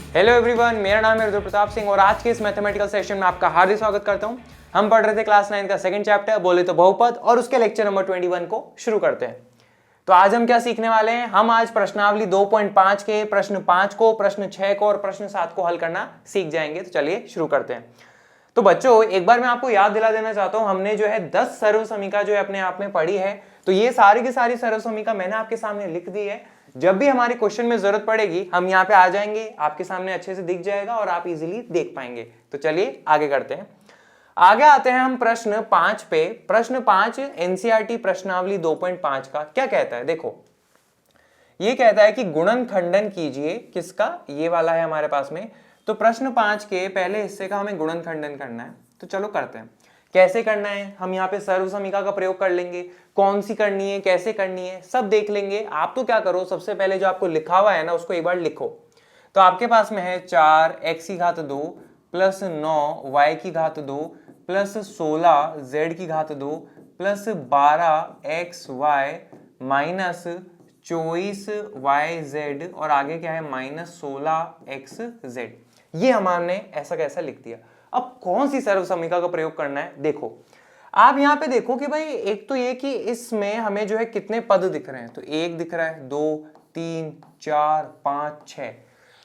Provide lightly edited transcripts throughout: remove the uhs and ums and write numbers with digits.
Hello everyone, मेरा नाम है रुद्र प्रताप सिंह और आज के इस मैथमेटिकल सेशन में आपका हार्दिक स्वागत करता हूं। हम पढ़ रहे थे क्लास 9 का सेकंड चैप्टर बोले तो बहुपद और उसके लेक्चर नंबर 21 को शुरू करते हैं। तो आज हम क्या सीखने वाले हैं? हम आज प्रश्नावली 2.5 के प्रश्न 5 को, प्रश्न 6 को और प्रश्न 7 को हल करना सीख जाएंगे। तो चलिए शुरू करते हैं। तो बच्चों, एक बार मैं आपको याद दिला देना चाहता हूं, हमने जो है 10 सर्व समीका जो है अपने आप में पढ़ी है। तो ये सारी की सारी सर्व समीका मैंने आपके सामने लिख दी है। जब भी हमारे क्वेश्चन में जरूरत पड़ेगी हम यहाँ पे आ जाएंगे, आपके सामने अच्छे से दिख जाएगा और आप इजीली देख पाएंगे। तो चलिए आगे करते हैं। आगे आते हैं हम प्रश्न 5 पे। प्रश्न 5 एनसीईआरटी प्रश्नावली 2.5 का क्या कहता है? देखो, ये कहता है कि गुणन खंडन कीजिए। किसका? ये वाला है हमारे पास में। तो प्रश्न 5 के पहले हिस्से का हमें गुणन खंडन करना है। तो चलो करते हैं। कैसे करना है? हम यहाँ पे सर्व समीका का प्रयोग कर लेंगे। कौन सी करनी है, कैसे करनी है, सब देख लेंगे। आप तो क्या करो, सबसे पहले जो आपको लिखा हुआ है ना उसको एक बार लिखो। तो आपके पास में है 4x की घात 2 प्लस 9y की घात 2 प्लस 16z की घात 2 प्लस 12xy माइनस 24yz और आगे क्या है माइनस 16xz। ये हमने ऐसा कैसा लिख दिया। अब कौन सी सर्व समीका का प्रयोग करना है? देखो, आप यहां पे देखो कि भाई एक तो ये कि इसमें हमें जो है कितने पद दिख रहे हैं। तो एक दिख रहा है, 2 3 4 5 6।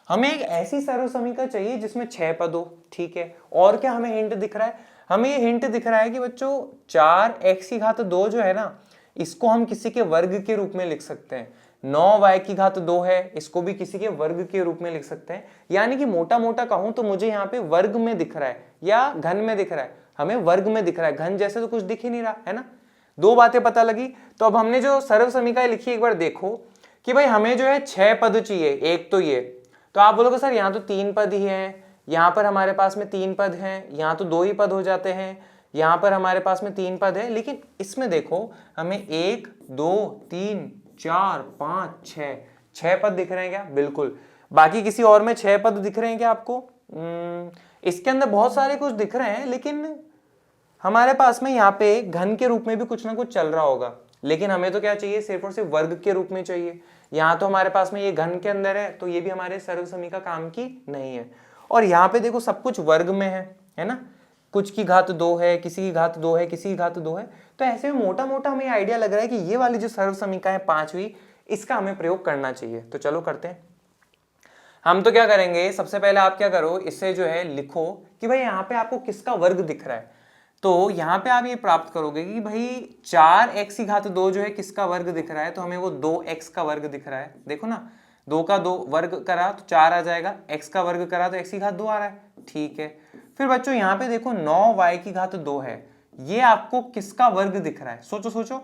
हमें एक ऐसी सर्व समीका चाहिए जिसमें 6 पद हो। ठीक है, और क्या हमें हिंट दिख रहा है? हमें ये हिंट दिख रहा है कि बच्चों 4x की घात 2 जो है ना, इसको हम किसी के वर्ग के रूप में लिख सकते हैं। 9y की घात 2 है, इसको भी किसी के वर्ग के रूप में लिख सकते हैं। यानी कि मोटा मोटा कहूं तो मुझे यहाँ पे वर्ग में दिख रहा है या घन में दिख रहा है। हमें वर्ग में दिख रहा है, घन जैसे तो कुछ दिख ही नहीं रहा है ना। दो बातें पता लगी। तो अब हमने जो सर्व समीका लिखी एक बार देखो कि भाई हमें जो है 6 पद चाहिए। एक तो ये, तो आप बोलोगे सर यहाँ तो 3 पद ही है, यहाँ पर हमारे पास में 3 पद हैं, यहाँ तो 2 ही पद हो जाते हैं, यहाँ पर हमारे पास में 3 पद है। लेकिन इसमें देखो हमें 1 2 3 4 5 6 पद दिख रहे हैं क्या? बिल्कुल। बाकी किसी और में 6 पद दिख रहे हैं क्या आपको? इसके अंदर बहुत सारे कुछ दिख रहे हैं, लेकिन हमारे पास में यहाँ पे घन के रूप में भी कुछ ना कुछ चल रहा होगा। लेकिन हमें तो क्या चाहिए? सिर्फ और सिर्फ वर्ग के रूप में चाहिए। यहाँ तो हमारे पास में ये घन के अंदर है, तो ये भी हमारे सर्व समीका काम की नहीं है। और यहाँ पे देखो सब कुछ वर्ग में है ना। कुछ की घात 2 है, किसी की घात 2 है, किसी की घात 2 है। तो ऐसे में मोटा मोटा हमें आइडिया लग रहा है कि ये वाली जो सर्व समीका है 5वीं, इसका हमें प्रयोग करना चाहिए। तो चलो करते हैं। हम तो क्या करेंगे, सबसे पहले आप क्या करो, इससे जो है लिखो कि भाई यहाँ पे आपको किसका वर्ग दिख रहा है। तो यहाँ पे आप ये प्राप्त करोगे कि भाई 4x की घात 2 जो है किसका वर्ग दिख रहा है। तो हमें वो 2x का वर्ग दिख रहा है। देखो ना, 2 का 2 वर्ग करा तो 4 आ जाएगा, x का वर्ग करा तो x की घात 2 आ रहा है। ठीक है, फिर बच्चों यहाँ पे देखो 9y की घात 2 है, ये आपको किसका वर्ग दिख रहा है? सोचो सोचो।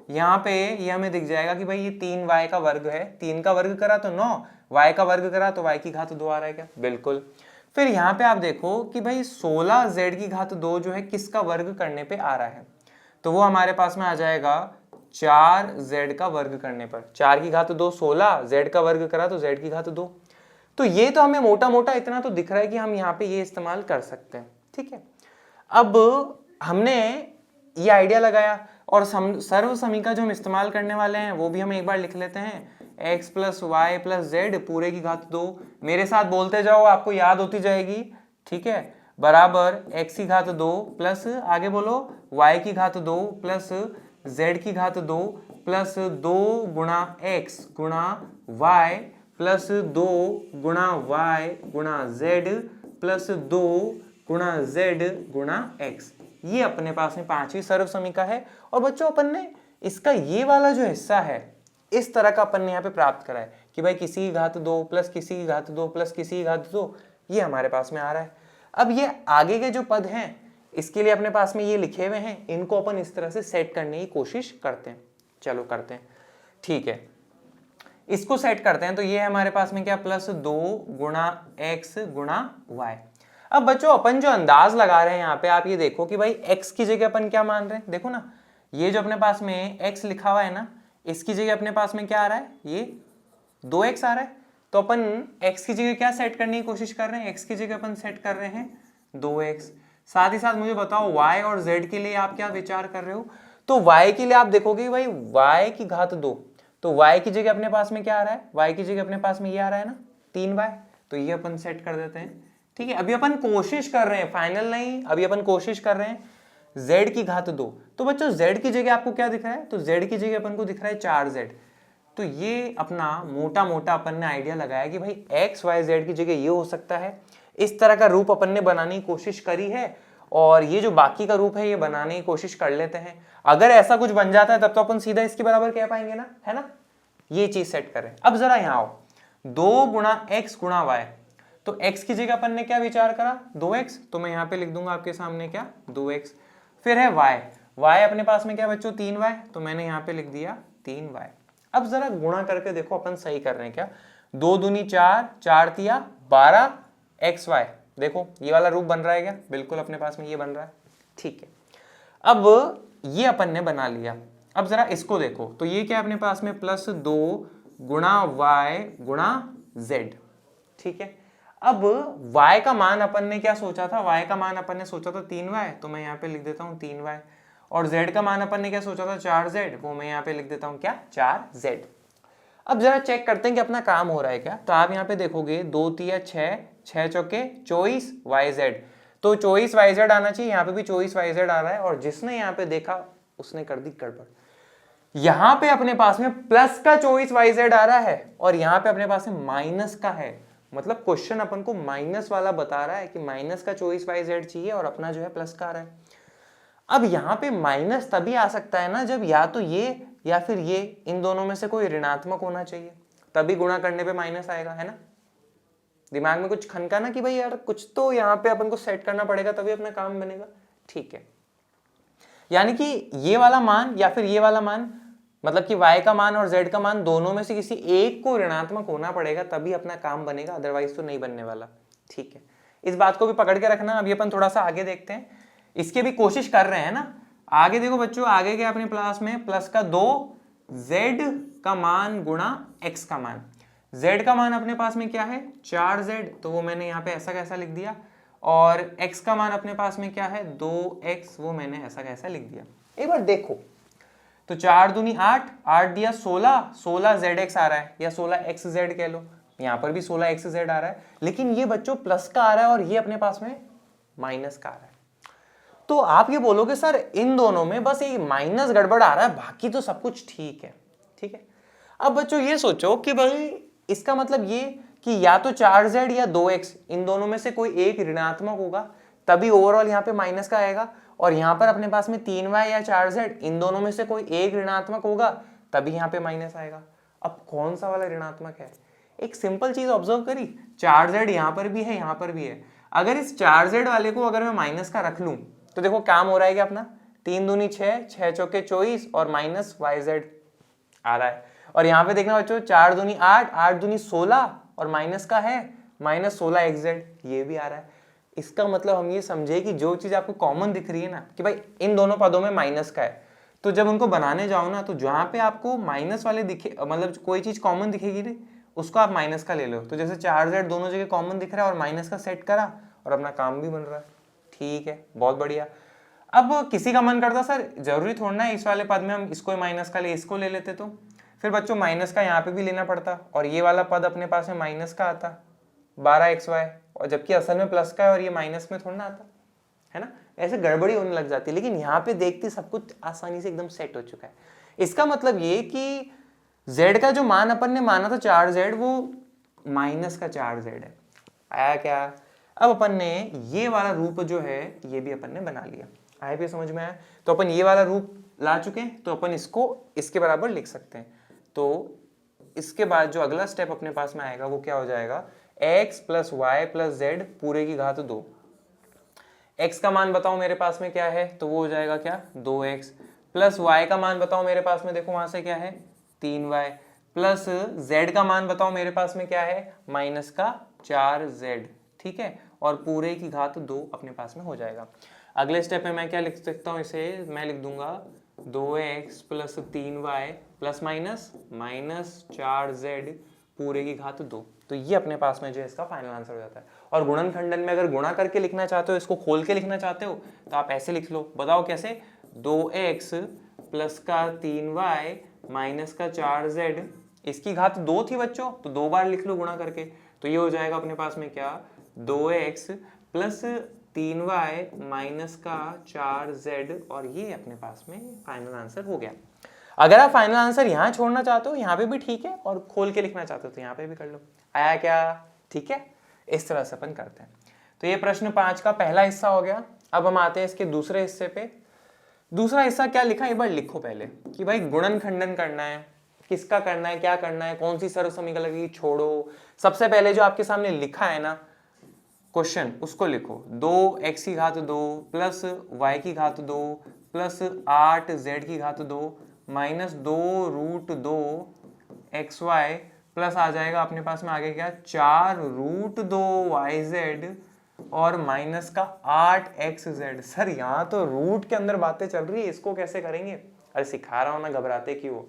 यहाँ पे ये हमें दिख जाएगा कि भाई ये 3y का वर्ग है। 3 का वर्ग करा तो 9, y का वर्ग करा तो y की घात 2 आ रहा है क्या? बिल्कुल। फिर यहाँ पे आप देखो कि भाई 16z की घात 2 जो है किसका वर्ग करने पे आ रहा है। तो वो हमारे पास में आ जाएगा 4z का वर्ग करने पर। 4 की घात 2 16, z का वर्ग करा तो z की घात 2। तो ये तो हमें मोटा मोटा इतना तो दिख रहा है कि हम यहाँ पे ये इस्तेमाल कर सकते हैं। ठीक है, अब हमने ये आइडिया लगाया और सर्व समीका जो हम इस्तेमाल करने वाले हैं वो भी हम एक बार लिख लेते हैं। x plus y plus z पूरे की घात 2। मेरे साथ बोलते जाओ, आपको याद होती जाएगी। ठीक है, बराबर x की घात 2 प्लस आगे बोलो y की घात 2 प्लस z की घात 2 प्लस 2 गुणा x गुणा y प्लस 2 गुणा y गुणा z प्लस 2 गुणा z गुणा x। ये अपने पास में 5वीं सर्व समीका है। और बच्चों अपन ने इसका ये वाला जो हिस्सा है इस तरह का अपन ने यहाँ पे प्राप्त करा है कि भाई किसी की घात 2 प्लस किसी की घात 2 प्लस किसी की घात 2, ये हमारे पास में आ रहा है। अब ये आगे के जो पद हैं इसके लिए अपने पास में ये लिखे हुए हैं, इनको अपन इस तरह से सेट करने की कोशिश करते हैं। चलो करते हैं। ठीक है, इसको सेट करते हैं। तो ये हमारे पास में क्या, प्लस 2 गुणा x गुणा y। अब बच्चों अपन जो अंदाज लगा रहे हैं यहाँ पे, आप ये देखो कि भाई x की जगह अपन क्या मान रहे हैं। देखो ना, ये जो अपने पास में x लिखा हुआ है ना, इसकी जगह अपने पास में क्या आ रहा है, ये 2x आ रहा है। तो अपन x की जगह क्या सेट करने की कोशिश कर रहे हैं? x की जगह अपन सेट कर रहे हैं 2x। साथ ही साथ मुझे बताओ y और z के लिए आप क्या विचार कर रहे हो? तो y के लिए आप देखोगे भाई y की घात 2, तो y की जगह अपने पास में क्या आ रहा है? y की जगह अपने पास में ये आ रहा है ना 3y। तो ये अपन सेट कर देते हैं। ठीक है, अभी अपन कोशिश कर रहे हैं, फाइनल नहीं, अभी अपन कोशिश कर रहे हैं z की घात 2। तो बच्चों z की जगह आपको क्या दिख रहा है, तो z की जगह अपन को दिख रहा है 4z। तो ये अपना मोटा मोटा अपन ने आइडिया लगाया कि भाई x y z की जगह ये हो सकता है। इस तरह का रूप अपन ने बनाने की कोशिश करी है, और ये जो बाकी का रूप है ये बनाने की कोशिश कर लेते हैं। अगर ऐसा कुछ बन जाता है तब तो अपन सीधा इसके बराबर कह पाएंगे ना, है ना। ये चीज सेट करें। अब जरा यहाँ आओ, 2 गुणा x गुणा y। तो x की जगह अपन ने क्या विचार करा, 2x, तो मैं यहाँ पे लिख दूंगा आपके सामने क्या, 2x। फिर है y अपने पास में क्या बच्चों, 3y, तो मैंने यहाँ पे लिख दिया 3y। अब जरा गुणा करके देखो अपन सही कर रहे हैं क्या, 2 दूनी 4, 4 तिया 12 xy। देखो ये वाला रूप बन रहा है क्या, बिल्कुल अपने पास में ये बन रहा है। ठीक है, अब ये अपन ने बना लिया। अब जरा इसको देखो, तो ये क्या अपने पास में +2 गुणा y गुणा z। ठीक है, अब y का मान अपन ने क्या सोचा था, y का मान अपन ने सोचा था 3y, तो मैं यहाँ पे लिख देता हूँ 3y। और z का मान अपन ने क्या सोचा था 4z, वो मैं यहाँ पे लिख देता हूँ क्या, 4z। अब जरा चेक करते हैं कि अपना काम हो रहा है क्या। तो आप यहाँ पे देखोगे 2 तिया 6, 6 चौके 24 yz, तो 24 yz आना चाहिए, यहाँ पे भी 24 yz आ रहा है। और जिसने यहाँ पे देखा उसने कर दी गड़बड़। यहाँ पे अपने पास में प्लस का 24 yz आ रहा है और यहाँ पे अपने पास में माइनस का है। मतलब क्वेश्चन अपन को माइनस वाला बता रहा है कि माइनस का 24 yz चाहिए और अपना जो है प्लस का आ रहा है। अब यहाँ पे माइनस तभी आ सकता है ना जब या तो ये या फिर ये, इन दोनों में से कोई ऋणात्मक होना चाहिए, तभी गुणा करने पे माइनस आएगा, है ना। दिमाग में कुछ खनका ना कि भाई यार कुछ तो यहाँ पे अपन को सेट करना पड़ेगा तभी अपना काम बनेगा। ठीक है, यानी कि ये वाला मान या फिर ये वाला मान, मतलब कि y का मान और z का मान दोनों में से किसी एक को ऋणात्मक होना पड़ेगा तभी अपना काम बनेगा, अदरवाइज तो नहीं बनने वाला। ठीक है, इस बात को भी पकड़ के रखना। अभी अपन थोड़ा सा आगे देखते हैं, इसके भी कोशिश कर रहे हैं ना। आगे देखो बच्चों, आगे क्या अपने क्लास में प्लस का 2 z का मान गुणा x का मान। z का मान अपने पास में क्या है 4z, तो वो मैंने यहाँ पे ऐसा कैसा लिख दिया। और x का मान अपने पास में क्या है 2x, वो मैंने ऐसा कैसा लिख दिया। एक बार देखो, तो 4 दूनी 8, 8 दिया 16, 16 zx आ रहा है या 16 xz कह लो। यहाँ पर भी 16 xz आ रहा है, लेकिन ये बच्चों प्लस का आ रहा है और ये अपने पास में माइनस का आ रहा है। तो आप ये बोलोगे सर इन दोनों में बस एक माइनस गड़बड़ आ रहा है, बाकी तो सब कुछ ठीक है। ठीक है, अब बच्चों ये सोचो कि भाई इसका मतलब ये कि या तो 4z या 2x, इन दोनों में से कोई एक ऋणात्मक होगा तभी ओवरऑल यहाँ पे माइनस का आएगा। और यहाँ पर अपने पास में 3y या 4z, इन दोनों में से कोई एक ऋणात्मक होगा तभी यहाँ पे माइनस आएगा। अब कौन सा वाला ऋणात्मक है, एक सिंपल चीज ऑब्जर्व करी, 4z यहाँ पर भी है यहाँ पर भी है। अगर इस 4z वाले को अगर मैं माइनस का रख लूं तो देखो काम हो रहा है कि अपना 3 दूनी 6, 6 चौके 24 और माइनस yz आ रहा है। और यहाँ पे देखना बच्चों 4 दूनी 8, 8 दूनी 16 और माइनस का है माइनस 16 xz, ये भी आ रहा है। इसका मतलब हम ये समझे कि जो चीज आपको कॉमन दिख रही है ना कि भाई इन दोनों पदों में माइनस का है, तो जब उनको बनाने जाओ ना तो जहां पे आपको माइनस वाले दिखे, मतलब कोई चीज कॉमन दिखेगी ना उसको आप माइनस का ले लो। तो जैसे 4z दोनों जगह कॉमन दिख रहा है और माइनस का सेट करा और अपना काम भी बन रहा है। ठीक है, बहुत बढ़िया। अब किसी का मन करता सर जरूरी थोड़ा है इस वाले पद में हम इसको माइनस का ले, इसको ले लेते, तो फिर बच्चों माइनस का यहाँ पे भी लेना पड़ता और ये वाला पद अपने पास में माइनस का आता 12xy, और जबकि असल में प्लस का है और ये माइनस में थोड़ा ना आता, है ना। ऐसे गड़बड़ी होने लग जाती है, लेकिन यहाँ पे देखते सब कुछ आसानी से एकदम सेट हो चुका है। इसका मतलब ये कि z का जो मान अपन ने माना था 4z, वो माइनस का 4z है। आया क्या। अब अपन ने ये वाला रूप जो है ये भी अपन ने बना लिया, आया भी समझ में आया। तो अपन ये वाला रूप ला चुके हैं, तो अपन इसको इसके बराबर लिख सकते हैं। तो इसके बाद जो अगला स्टेप अपने पास में आएगा वो क्या हो जाएगा, x plus y plus z पूरे की घात 2। x का मान बताओ मेरे पास में क्या है, तो वो हो जाएगा क्या 2x, प्लस y का मान बताओ मेरे पास में, देखो वहां से क्या है 3y, प्लस z का मान बताओ मेरे पास में क्या है माइनस का 4z। ठीक है, और पूरे की घात 2 अपने पास में हो जाएगा। अगले स्टेप में मैं क्या लिख सकता हूँ, इसे मैं लिख दूंगा 2x plus 3y plus minus minus 4z पूरे की घात 2। तो ये अपने पास में जो है इसका फाइनल आंसर हो जाता है। और गुणनखंडन में अगर गुणा करके लिखना चाहते हो, इसको खोल के लिखना चाहते हो, तो आप ऐसे लिख लो। बताओ कैसे, 2x प्लस का 3y माइनस का 4z, इसकी घात 2 थी बच्चों, तो 2 बार लिख लो गुणा करके। तो ये हो जाएगा अपने पास में क्या, 2x प्लस 3y माइनस का 4z, और ये अपने पास में फाइनल आंसर हो गया। अगर आप फाइनल आंसर यहाँ छोड़ना चाहते हो यहाँ पे भी ठीक है, और खोल के लिखना चाहते हो तो यहाँ पे भी कर लो। आया क्या? ठीक है, इस तरह से अपन करते हैं। तो ये प्रश्न 5 का पहला हिस्सा हो गया। अब हम आते हैं इसके दूसरे हिस्से पे। दूसरा हिस्सा क्या लिखा, एक बार लिखो पहले कि भाई गुणन खंडन करना है, किसका करना है, क्या करना है, कौन सी सर्व समीकरण लगेगी, छोड़ो। सबसे पहले जो आपके सामने लिखा है ना क्वेश्चन, उसको लिखो। 2x की घात 2 प्लस y की घात 2 प्लस 8z की घात 2 माइनस 2√2xy प्लस आ जाएगा अपने पास में आगे क्या, 4√2yz और माइनस का 8xz। सर यहाँ तो रूट के अंदर बातें चल रही है, इसको कैसे करेंगे? अरे सिखा रहा हूं ना, घबराते क्यों?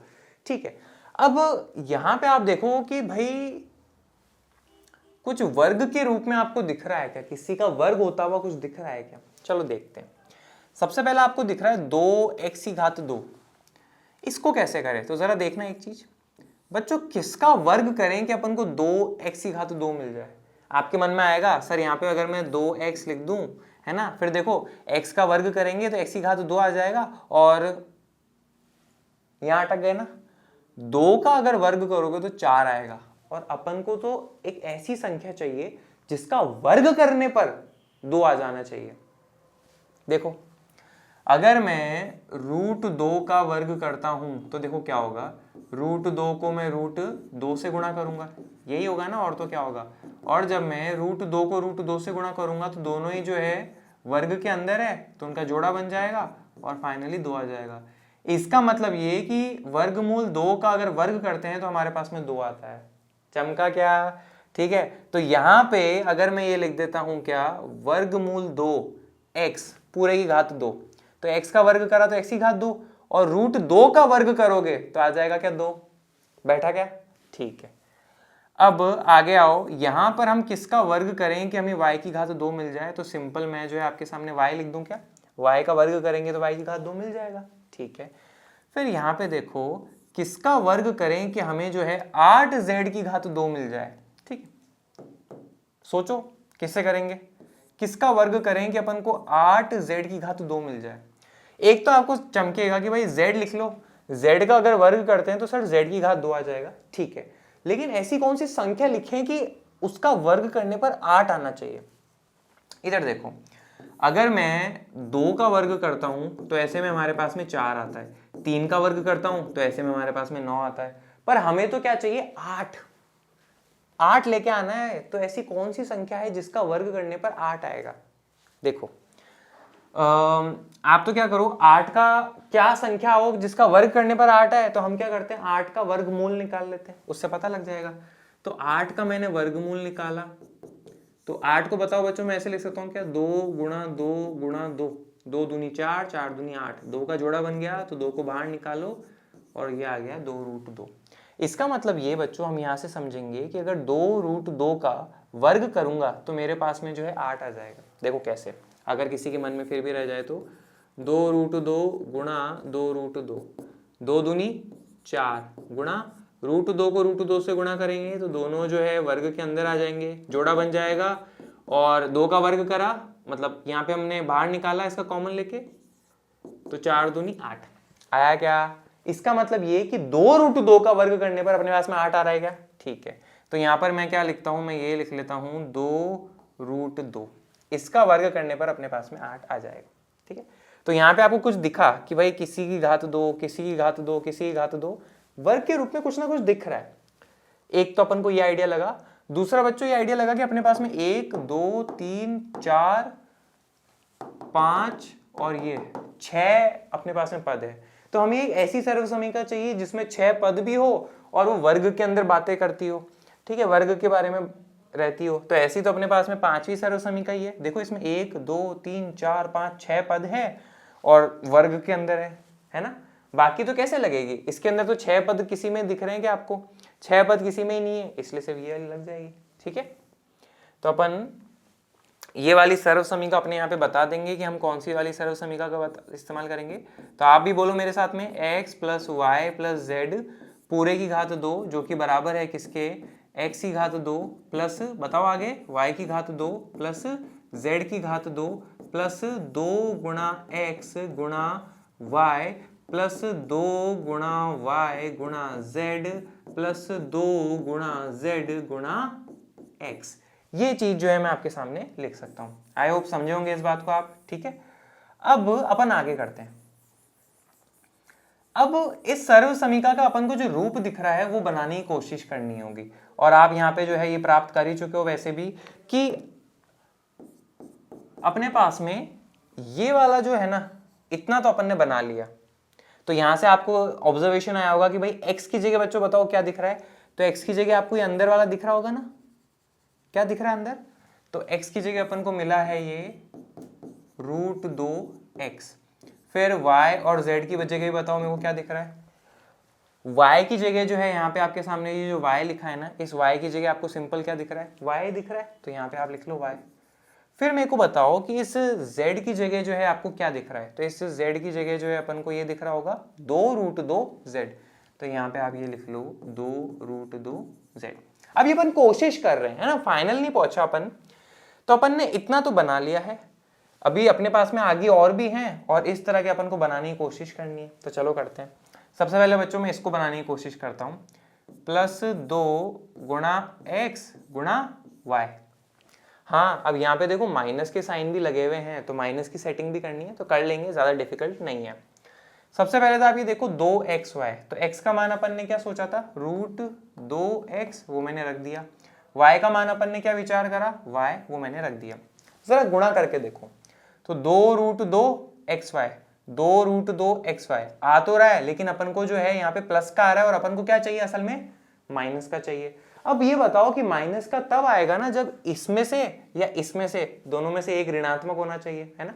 ठीक है, अब यहाँ पे आप देखो कि भाई कुछ वर्ग के रूप में आपको दिख रहा है क्या, किसी का वर्ग होता हुआ कुछ दिख रहा है क्या? चलो देखते हैं। सबसे पहला आपको दिख रहा है 2x की घात 2, इसको कैसे करें? तो जरा देखना एक चीज बच्चों, किसका वर्ग करें कि अपन को 2x की घात 2 मिल जाए? आपके मन में आएगा सर यहाँ पे अगर मैं 2x लिख दूं, है ना, फिर देखो x का वर्ग करेंगे तो x की घात 2 आ जाएगा, और यहां अटक गए ना, 2 का अगर वर्ग करोगे तो 4 आएगा, और अपन को तो एक ऐसी संख्या चाहिए जिसका वर्ग करने पर 2 आ जाना चाहिए। देखो अगर मैं √2 का वर्ग करता हूं तो देखो क्या होगा, √2 को मैं √2 से गुणा करूंगा, यही होगा ना, और तो क्या होगा। और जब मैं √2 को √2 से गुणा करूंगा तो दोनों ही जो है वर्ग के अंदर है, तो उनका जोड़ा बन जाएगा और फाइनली 2 आ जाएगा। इसका मतलब ये कि वर्गमूल 2 का अगर वर्ग करते हैं तो हमारे पास में 2 आता है। चमका क्या? ठीक है, तो यहां पे अगर मैं ये लिख देता हूं क्या, वर्गमूल 2x पूरे की घात 2, तो x का वर्ग करा तो x की घात 2, और √2 का वर्ग करोगे तो आ जाएगा क्या, 2। बैठा क्या? ठीक है, अब आगे आओ, यहां पर हम किसका वर्ग करें कि हमें y की घात 2 मिल जाए? तो सिंपल मैं जो है आपके सामने y लिख दूं क्या, y का वर्ग करेंगे तो y की घात 2 मिल जाएगा। ठीक है, फिर यहां पे देखो किसका वर्ग करें कि हमें जो है 8z की घात 2 मिल जाए। ठीक है, सोचो किससे करेंगे, किसका वर्ग करें कि अपन को 8z की घात 2 मिल जाए। एक तो आपको चमकेगा कि भाई z लिख लो, z का अगर वर्ग करते हैं तो सर z की घात 2 आ जाएगा। ठीक है, लेकिन ऐसी कौन सी संख्या लिखें कि उसका वर्ग करने पर 8 आना चाहिए? इधर देखो, अगर मैं 2 का वर्ग करता हूं तो ऐसे में हमारे पास में 4 आता है, 3 का वर्ग करता हूं तो ऐसे में हमारे पास में 9 आता है, पर हमें तो क्या चाहिए, 8 लेके आना है। तो ऐसी कौन सी संख्या है जिसका वर्ग करने पर 8 आएगा? देखो आप तो क्या करो, 8 का क्या संख्या हो जिसका वर्ग करने पर 8 आए, तो हम क्या करते हैं 8 का वर्गमूल निकाल लेते हैं, उससे पता लग जाएगा। तो 8 का मैंने वर्गमूल निकाला, तो 8 को बताओ बच्चों, मैं ऐसे लिख सकता हूँ क्या, 2 गुणा 2 गुणा 2, 2 दूनी 4, 4 दूनी 8, 2 का जोड़ा बन गया, तो 2 को बाहर निकालो और ये आ गया 2√2। इसका मतलब ये बच्चों हम यहाँ से समझेंगे कि अगर 2√2 का वर्ग करूंगा तो मेरे पास में जो है 8 आ जाएगा। देखो कैसे, अगर किसी के मन में फिर भी रह जाए तो 2√2 गुणा 2√2, 2 दूनी 4 गुणा √2 को √2 से गुणा करेंगे तो दोनों जो है वर्ग के अंदर आ जाएंगे, जोड़ा बन जाएगा, और 2 का वर्ग करा मतलब यहाँ पे हमने बाहर निकाला इसका कॉमन लेके, तो 4 दूनी 8 आया क्या? इसका मतलब ये कि 2√2 का वर्ग करने पर अपने पास में 8 आ रहा है क्या? ठीक है, तो यहाँ पर मैं क्या लिखता हूं, मैं ये लिख लेता हूं 2√2, इसका वर्ग करने पर अपने पास में 8 आ जाएगा। ठीक है, तो यहाँ पे आपको कुछ दिखा कि भाई किसी की घात 2, किसी की घात 2, किसी की घात 2, वर्ग के रूप में कुछ ना कुछ दिख रहा है। एक तो अपन को ये आइडिया लगा, दूसरा बच्चों ये आइडिया लगा कि अपने पास में 1 2 3 4 5 और ये 6 अपने पास में पद है, तो हमें एक ऐसी सर्व समीकरण चाहिए जिसमें 6 पद भी हो और वो वर्ग के अंदर बातें करती हो। ठीक है, वर्ग के बारे में रहती हो, तो ऐसी तो अपने पास में 5वीं सर्व समीकरण ही है। देखो इसमें 1 2 3 4 5 6 पद है और वर्ग के अंदर है ना, बाकी तो कैसे लगेगी? इसके अंदर तो 6 पद किसी में दिख रहे हैं क्या आपको? 6 पद किसी में ही नहीं है, इसलिए सिर्फ ये लग जाएगी। ठीक है, तो अपन ये वाली सर्व समीकरण अपने यहाँ पे बता देंगे कि हम कौन सी वाली सर्व समीकरण का इस्तेमाल करेंगे। तो आप भी बोलो मेरे साथ में, x + y + z पूरे की घात 2 जो कि बराबर है किसके, x की घात 2 प्लस बताओ आगे y की घात 2 प्लस z की घात 2 प्लस 2 गुणा x गुणा y प्लस 2 गुणा y गुणा z प्लस 2 गुणा z गुणा x। ये चीज जो है मैं आपके सामने लिख सकता हूं। आई होप समझे होंगे इस बात को आप, ठीक है। अब अपन आगे करते हैं। अब इस सर्व समीकरण का अपन को जो रूप दिख रहा है वो बनाने की कोशिश करनी होगी, और आप यहां पे जो है ये प्राप्त कर ही चुके हो वैसे भी, कि अपने पास में ये वाला जो है ना इतना तो अपन ने बना लिया। तो यहां से आपको ऑब्जर्वेशन आया होगा कि भाई x की जगह बच्चों बताओ क्या दिख रहा है, तो x की जगह आपको ये अंदर वाला दिख रहा होगा ना, क्या दिख रहा है अंदर, तो x की जगह अपन को मिला है ये √2x। फिर y और z की जगह बताओ मेरे को क्या दिख रहा है, y की जगह जो है यहाँ पे आपके सामने ये जो y लिखा है ना, इस y की जगह आपको सिंपल क्या दिख रहा है, y दिख रहा है, तो यहाँ पे आप लिख लो y। फिर मेरे को बताओ कि इस z की जगह जो है आपको क्या दिख रहा है, तो इस z की जगह जो है अपन को ये दिख रहा होगा 2√2z, तो यहाँ पे आप ये लिख लो 2√2z। अब ये अपन कोशिश कर रहे हैं, है ना, फाइनल नहीं पहुंचा अपन, तो अपन ने इतना तो बना लिया है, अभी अपने पास में आगे और भी हैं और इस तरह के अपन को बनाने की कोशिश करनी है। तो चलो करते हैं। सबसे पहले बच्चों मैं इसको बनाने की कोशिश करता हूँ, +2 गुणा x गुणा y। हाँ, अब यहाँ पे देखो माइनस के साइन भी लगे हुए हैं, तो माइनस की सेटिंग भी करनी है, तो कर लेंगे, ज्यादा डिफिकल्ट नहीं है। सबसे पहले तो आप ये देखो 2xy, तो x का मान अपन ने क्या सोचा था, √2x, वो मैंने रख दिया। y का मान अपन ने क्या विचार करा, y, वो मैंने रख दिया। जरा गुणा करके देखो, तो 2√2xy, 2√2xy आ तो रहा है, लेकिन अपन को जो है यहाँ पे प्लस का आ रहा है, और अपन को क्या चाहिए असल में, माइनस का चाहिए। अब ये बताओ कि माइनस का तब आएगा ना जब इसमें से या इसमें से, दोनों में से एक ऋणात्मक होना चाहिए, है ना।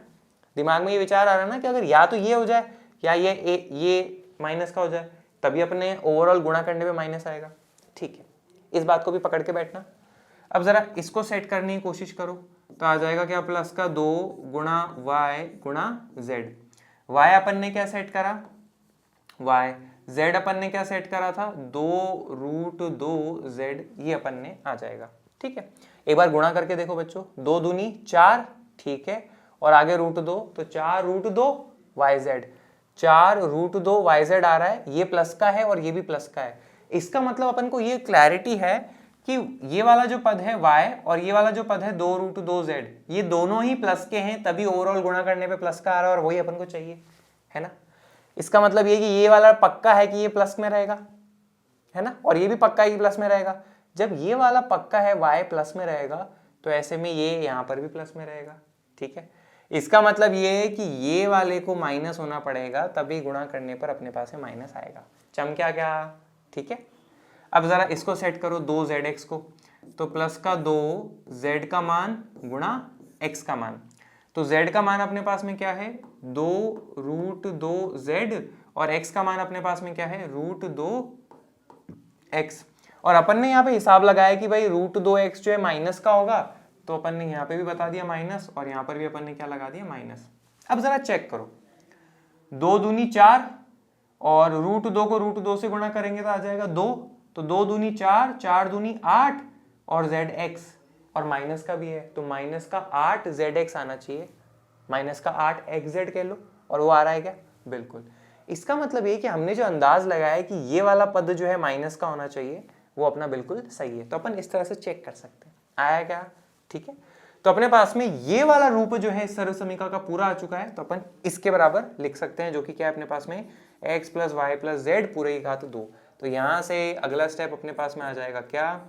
दिमाग में ये विचार आ रहा है ना कि अगर या तो ये हो जाए या ये माइनस का हो जाए, तभी अपने ओवरऑल गुणा करने पे माइनस आएगा, ठीक है। इस बात को भी पकड़ के बैठना। अब जरा इसको सेट करने की कोशिश करो, तो आ जाएगा क्या, +2 गुणा y गुणा z। y अपन ने क्या सेट करा, y, z अपन ने क्या सेट करा था, 2√2z, ये अपन ने आ जाएगा, ठीक है। एक बार गुणा करके देखो बच्चों, 2 दूनी 4, ठीक है, और आगे √2, तो 4√2yz, 4√2yz आ रहा है, ये प्लस का है और ये भी प्लस का है। इसका मतलब अपन को ये क्लैरिटी है कि ये वाला जो पद है y और ये वाला जो पद है 2√2z, ये दोनों ही प्लस के हैं, तभी ओवरऑल गुणा करने पे प्लस का आ रहा है, और वही अपन को चाहिए, है ना। इसका मतलब ये कि ये वाला पक्का है कि ये प्लस में रहेगा, है ना, और ये भी पक्का है कि प्लस में रहेगा। जब ये वाला पक्का है y प्लस में रहेगा, तो ऐसे में ये यहाँ पर भी प्लस में रहेगा, ठीक है। इसका मतलब ये है कि ये वाले को माइनस होना पड़ेगा, तभी गुणा करने पर अपने पास में माइनस आएगा। चमका क्या, ठीक है। अब जरा इसको सेट करो 2zx को, तो +2 z का मान गुणा x का मान, तो z का मान अपने पास में क्या है, 2√2z, और x का मान अपने पास में क्या है, √2x। और अपन ने यहाँ पे हिसाब लगाया कि भाई √2x जो है माइनस का होगा, तो अपन ने यहाँ पे भी बता दिया माइनस, और यहाँ पर भी अपन ने क्या लगा दिया, माइनस। अब जरा चेक करो, 2 दूनी 4, और √2 को √2 से गुणा करेंगे तो आ जाएगा 2, तो 2 दूनी 4, 4 दूनी 8, और zx, और माइनस का भी है, तो माइनस का 8zx आना चाहिए, माइनस का 8xz कह लो, और वो आ रहा है क्या, बिल्कुल। इसका मतलब ये कि हमने जो अंदाज लगाया है कि ये वाला पद जो है माइनस का होना चाहिए, वो अपना बिल्कुल सही है। तो अपन इस तरह से चेक कर सकते हैं, आया क्या, ठीक है। तो अपने पास में ये वाला रूप जो है सर्व समीकरण का पूरा आ चुका है, तो अपन इसके बराबर लिख सकते हैं, जो कि क्या है अपने पास में, x + y + z पूरे की घात 2। तो यहां से अगला स्टेप अपने पास में आ जाएगा क्या,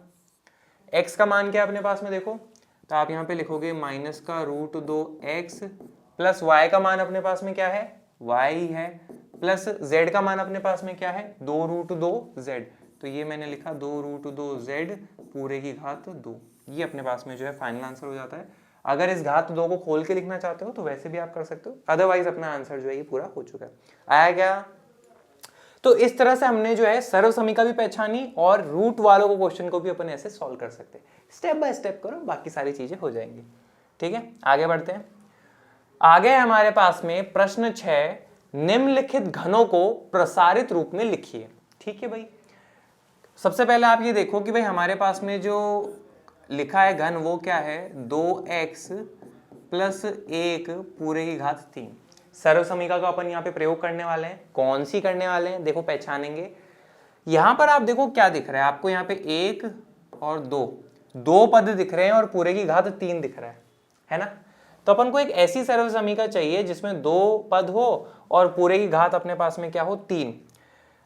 x का मान क्या है अपने पास में, देखो, तो आप यहाँ पे लिखोगे -√2x, प्लस y का मान अपने पास में क्या है, y है, प्लस z का मान अपने पास में क्या है, 2√2z, तो ये मैंने लिखा 2√2z पूरे की घात 2। ये अपने पास में जो है फाइनल आंसर हो जाता है। अगर इस घात 2 को खोल के लिखना चाहते हो तो वैसे भी आप कर सकते हो, अदरवाइज अपना आंसर जो है ये पूरा हो चुका है। आया क्या? तो इस तरह से हमने जो है सर्व समीकरण भी पहचानी और रूट वालों को क्वेश्चन को भी अपन ऐसे सॉल्व कर सकते हैं। स्टेप बाय स्टेप करो, बाकी सारी चीजें हो जाएंगी। ठीक है, आगे बढ़ते हैं। आगे हमारे पास में प्रश्न 6, निम्नलिखित घनों को प्रसारित रूप में लिखिए। ठीक है भाई, सबसे पहले आप ये देखो कि भाई हमारे पास में जो लिखा है घन वो क्या है, 2x प्लस 1 पूरे की घात 3। सर्व समीकरण का अपन यहाँ पे प्रयोग करने वाले हैं। कौन सी करने वाले हैं, देखो पहचानेंगे। यहां पर आप देखो क्या दिख रहा है आपको, यहाँ पे 1 और 2 पद दिख रहे हैं और पूरे की घात 3 दिख रहा है ना। तो अपन को एक ऐसी सर्व समीकरण चाहिए जिसमें 2 पद हो और पूरे की घात अपने पास में क्या हो, 3।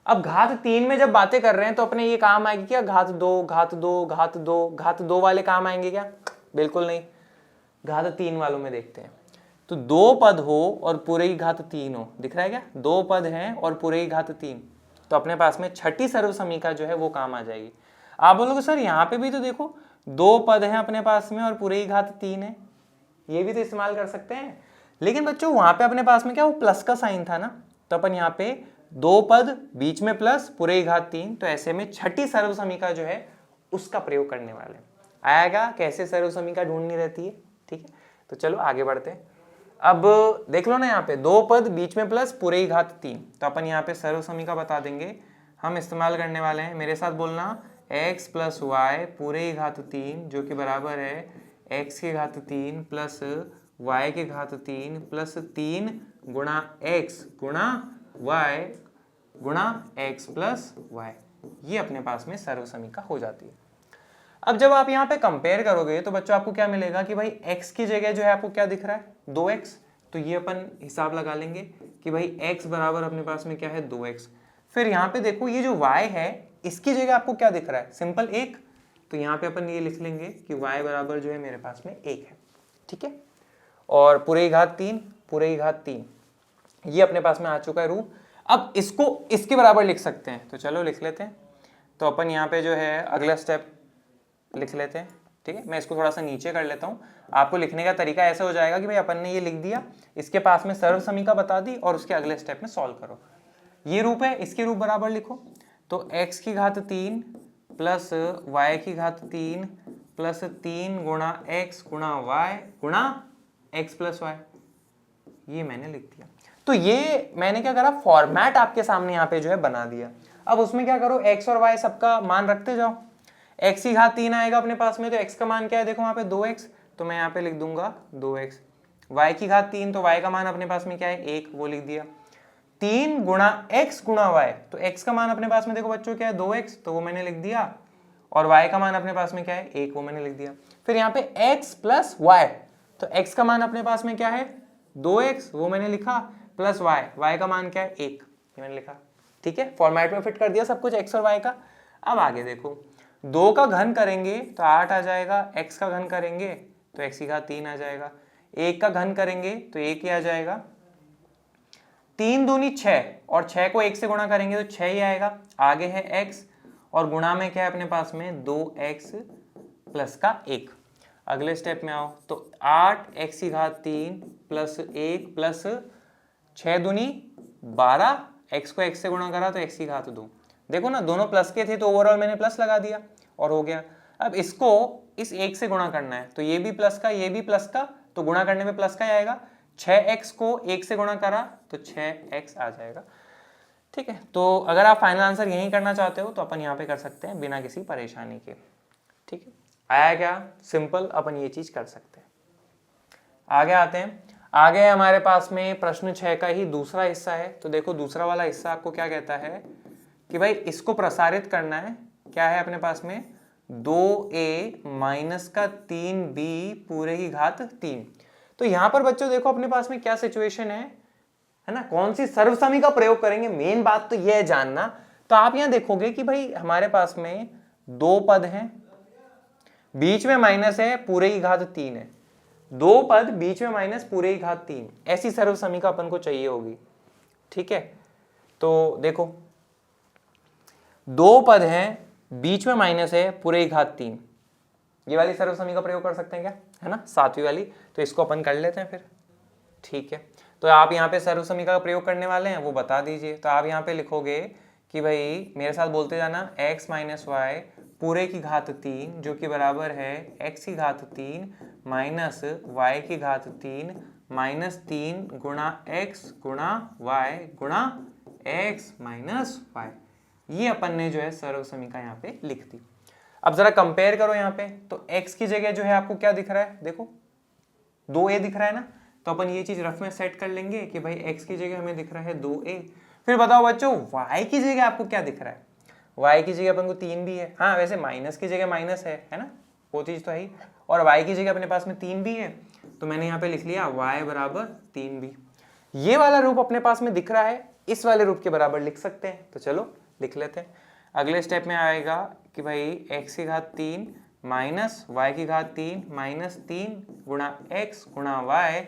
अब घात 3 में जब बातें कर रहे हैं तो अपने ये काम आएगी क्या, घात 2 घात 2 घात 2 घात 2 वाले काम आएंगे क्या, बिल्कुल नहीं। घात 3 वालों में देखते हैं। तो 2 पद हो और पूरे की घात 3 हो, दिख रहा है क्या, 2 पद हैं और पूरे की घात 3, तो अपने पास में छठी सर्व समीकरण जो है वो काम आ जाएगी। आप बोलोगे सर यहाँ पे भी तो देखो 2 पद हैं अपने पास में और पूरे की घात 3 है, ये भी तो इस्तेमाल कर सकते हैं। लेकिन बच्चों वहां पे अपने पास में क्या, वो प्लस का साइन था ना, तो अपन यहाँ पे 2 पद बीच में प्लस पूरे की घात 3, तो ऐसे में छठी सर्व समीकरण जो है उसका प्रयोग करने वाले। आएगा कैसे सर्व समीकरण ढूंढनी रहती है, ठीक है। तो चलो आगे बढ़ते हैं। अब देख लो ना, यहाँ पे 2 पद बीच में प्लस पूरे की घात 3, तो अपन यहाँ पे सर्व समीकरण बता देंगे। हम इस्तेमाल करने वाले हैं, मेरे साथ बोलना, x प्लस वाई पूरे की घात 3 जो कि बराबर है x की घात 3 प्लस y की घात 3 प्लस 3 गुणा x गुणा y गुणा x प्लस y। ये अपने पास में सर्व समीकरण हो जाती है। अब जब आप यहाँ पे कंपेयर करोगे तो बच्चों आपको क्या मिलेगा कि भाई x की जगह जो है आपको क्या दिख रहा है, 2x। तो ये अपन हिसाब लगा लेंगे कि भाई x बराबर अपने पास में क्या है, 2x। फिर यहाँ पे देखो ये जो y है इसकी जगह आपको क्या दिख रहा है, सिंपल 1। तो यहाँ पे अपन ये लिख लेंगे कि y बराबर जो है मेरे पास में 1 है, ठीक है। और पूरे की घात 3, पूरे की घात 3, ये अपने पास में आ चुका है रूप। अब इसको इसके बराबर लिख सकते हैं, तो चलो लिख लेते हैं। तो अपन यहाँ पे जो है अगला स्टेप लिख लेते हैं, ठीक है। मैं इसको थोड़ा सा नीचे कर लेता हूँ, आपको लिखने का तरीका ऐसा हो जाएगा कि भाई अपन ने ये लिख दिया, इसके पास में सर्व समीकरण बता दी और उसके अगले स्टेप में सॉल्व करो। ये रूप है, इसके रूप बराबर लिखो। तो x की घात 3 प्लस y की घात 3 प्लस 3 गुणा x गुणा y गुणा x प्लस y, ये मैंने लिख दिया। तो ये मैंने क्या करा, फॉर्मेट आपके सामने यहाँ पे जो है बना दिया। अब उसमें क्या करो, x और y सबका मान रखते जाओ। x की घात 3 आएगा अपने पास में, तो x का मान क्या है, देखो वहां पे 2x, तो मैं यहाँ पे लिख दूंगा 2x। y की घात 3, तो y का मान अपने पास में क्या है, 1, वो लिख दिया। 3 गुणा x गुणा y, तो x का मान अपने पास में देखो बच्चों क्या है, 2x, तो वो मैंने लिख दिया। और y का मान अपने पास में क्या है, 1, वो मैंने लिख दिया। फिर यहाँ पे x प्लस y, तो x का मान अपने पास में क्या है, 2x, वो मैंने लिखा, प्लस y का मान क्या है, 1, ये मैंने लिखा, ठीक है। फॉर्मेट में फिट कर दिया सब कुछ x और y का। अब आगे देखो, 2 का घन करेंगे तो 8 आ जाएगा, x का घन करेंगे तो x की घात 3 आ जाएगा, 1 का घन करेंगे तो 1 ही आ जाएगा, 3 दूनी 6 और 6 को 1 से गुणा करेंगे तो 6 ही आएगा। आगे है x और गुणा में क्या है अपने पास में, 2x प्लस का 1। अगले स्टेप में आओ, तो 8x की घात 3 प्लस 1 प्लस 6 दूनी 12, x को x से गुणा करा तो x की घात 2। देखो ना, दोनों प्लस के थे तो ओवरऑल मैंने प्लस लगा दिया और हो गया। अब इसको इस 1 से गुणा करना है, तो ये भी प्लस का, ये भी प्लस का, तो गुणा करने में प्लस का ही आएगा। 6x को 1 से गुणा करा तो 6x आ जाएगा, ठीक है। तो अगर आप फाइनल आंसर यही करना चाहते हो तो अपन यहाँ पे कर सकते हैं बिना किसी परेशानी के, ठीक है। आया क्या, सिंपल, अपन ये चीज कर सकते हैं। आगे आते हैं, आगे हमारे पास में प्रश्न 6 का ही दूसरा हिस्सा है। तो देखो दूसरा वाला हिस्सा आपको क्या कहता है कि भाई इसको प्रसारित करना है, क्या है अपने पास में, 2a माइनस का 3b पूरे की घात 3। तो यहां पर बच्चों देखो अपने पास में क्या सिचुएशन है ना, कौन सी सर्व समीकरण का प्रयोग करेंगे, मेन बात तो यह है जानना। तो आप यहां देखोगे कि भाई हमारे पास में 2 पद हैं, बीच में माइनस है, पूरे की घात 3 है। 2 पद बीच में माइनस, पूरे की घात 3, ऐसी सर्व समीकरण अपन को चाहिए होगी, ठीक है। तो देखो 2 पद हैं, बीच में माइनस है, पूरे की घात 3, ये वाली सर्व समीकरण का प्रयोग कर सकते हैं क्या, है ना, 7वीं वाली। तो इसको अपन कर लेते हैं फिर, ठीक है। तो आप यहाँ पे सर्व समीकरण का प्रयोग करने वाले हैं, वो बता दीजिए। तो आप यहाँ पे लिखोगे कि भाई मेरे साथ बोलते जाना, x माइनस वाई पूरे की घात 3 जो कि बराबर है x की घात 3 माइनस y की घात 3 माइनस 3 गुणा x गुणा y गुणा x माइनस y। ये अपन ने जो है सर्व समीकरण यहाँ पे लिख दी। अब जरा कंपेयर करो यहाँ पे, तो x की जगह जो है आपको क्या दिख रहा है, देखो 2a दिख रहा है ना, तो अपन ये चीज रफ में सेट कर लेंगे कि भाई x की जगह हमें दिख रहा है 2a। फिर बताओ बच्चों y की जगह आपको क्या दिख रहा है, y की जगह अपन को 3 भी है, हाँ वैसे माइनस की जगह माइनस है ना, वो चीज तो है ही, और y की जगह अपने पास में 3 भी है, तो मैंने यहाँ पे लिख लिया y बराबर 3b। ये वाला रूप अपने पास में दिख रहा है, इस वाले रूप के बराबर लिख सकते हैं, तो चलो लिख लेते हैं। अगले स्टेप में आएगा कि भाई x की घात 3 माइनस y की घात 3 माइनस 3 गुणा x गुणा y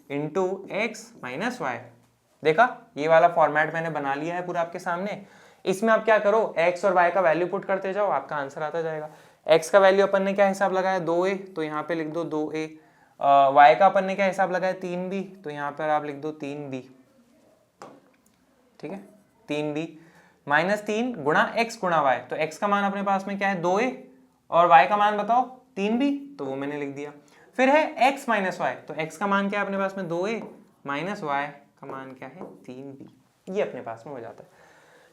into x minus y. देखा, ये वाला फॉर्मेट मैंने बना लिया है पूरा आपके सामने। इसमें आप क्या करो, x और y का वैल्यू पुट करते जाओ, आपका आंसर आता जाएगा। x का वैल्यू अपन ने क्या हिसाब लगाया 2a, तो यहाँ पे लिख दो 2a। y का अपन ने क्या हिसाब लगाया 3b, तो यहाँ पर आप लिख दो 3b, ठीक है 3b माइनस 3 गुणा x गुणा y, तो x का मान अपने पास में क्या है 2a और y का मान बताओ 3b, तो वो मैंने लिख दिया। फिर है x माइनस वाई, तो x का मान क्या है अपने पास में 2a माइनस y का मान क्या है 3b, ये अपने पास में हो जाता है।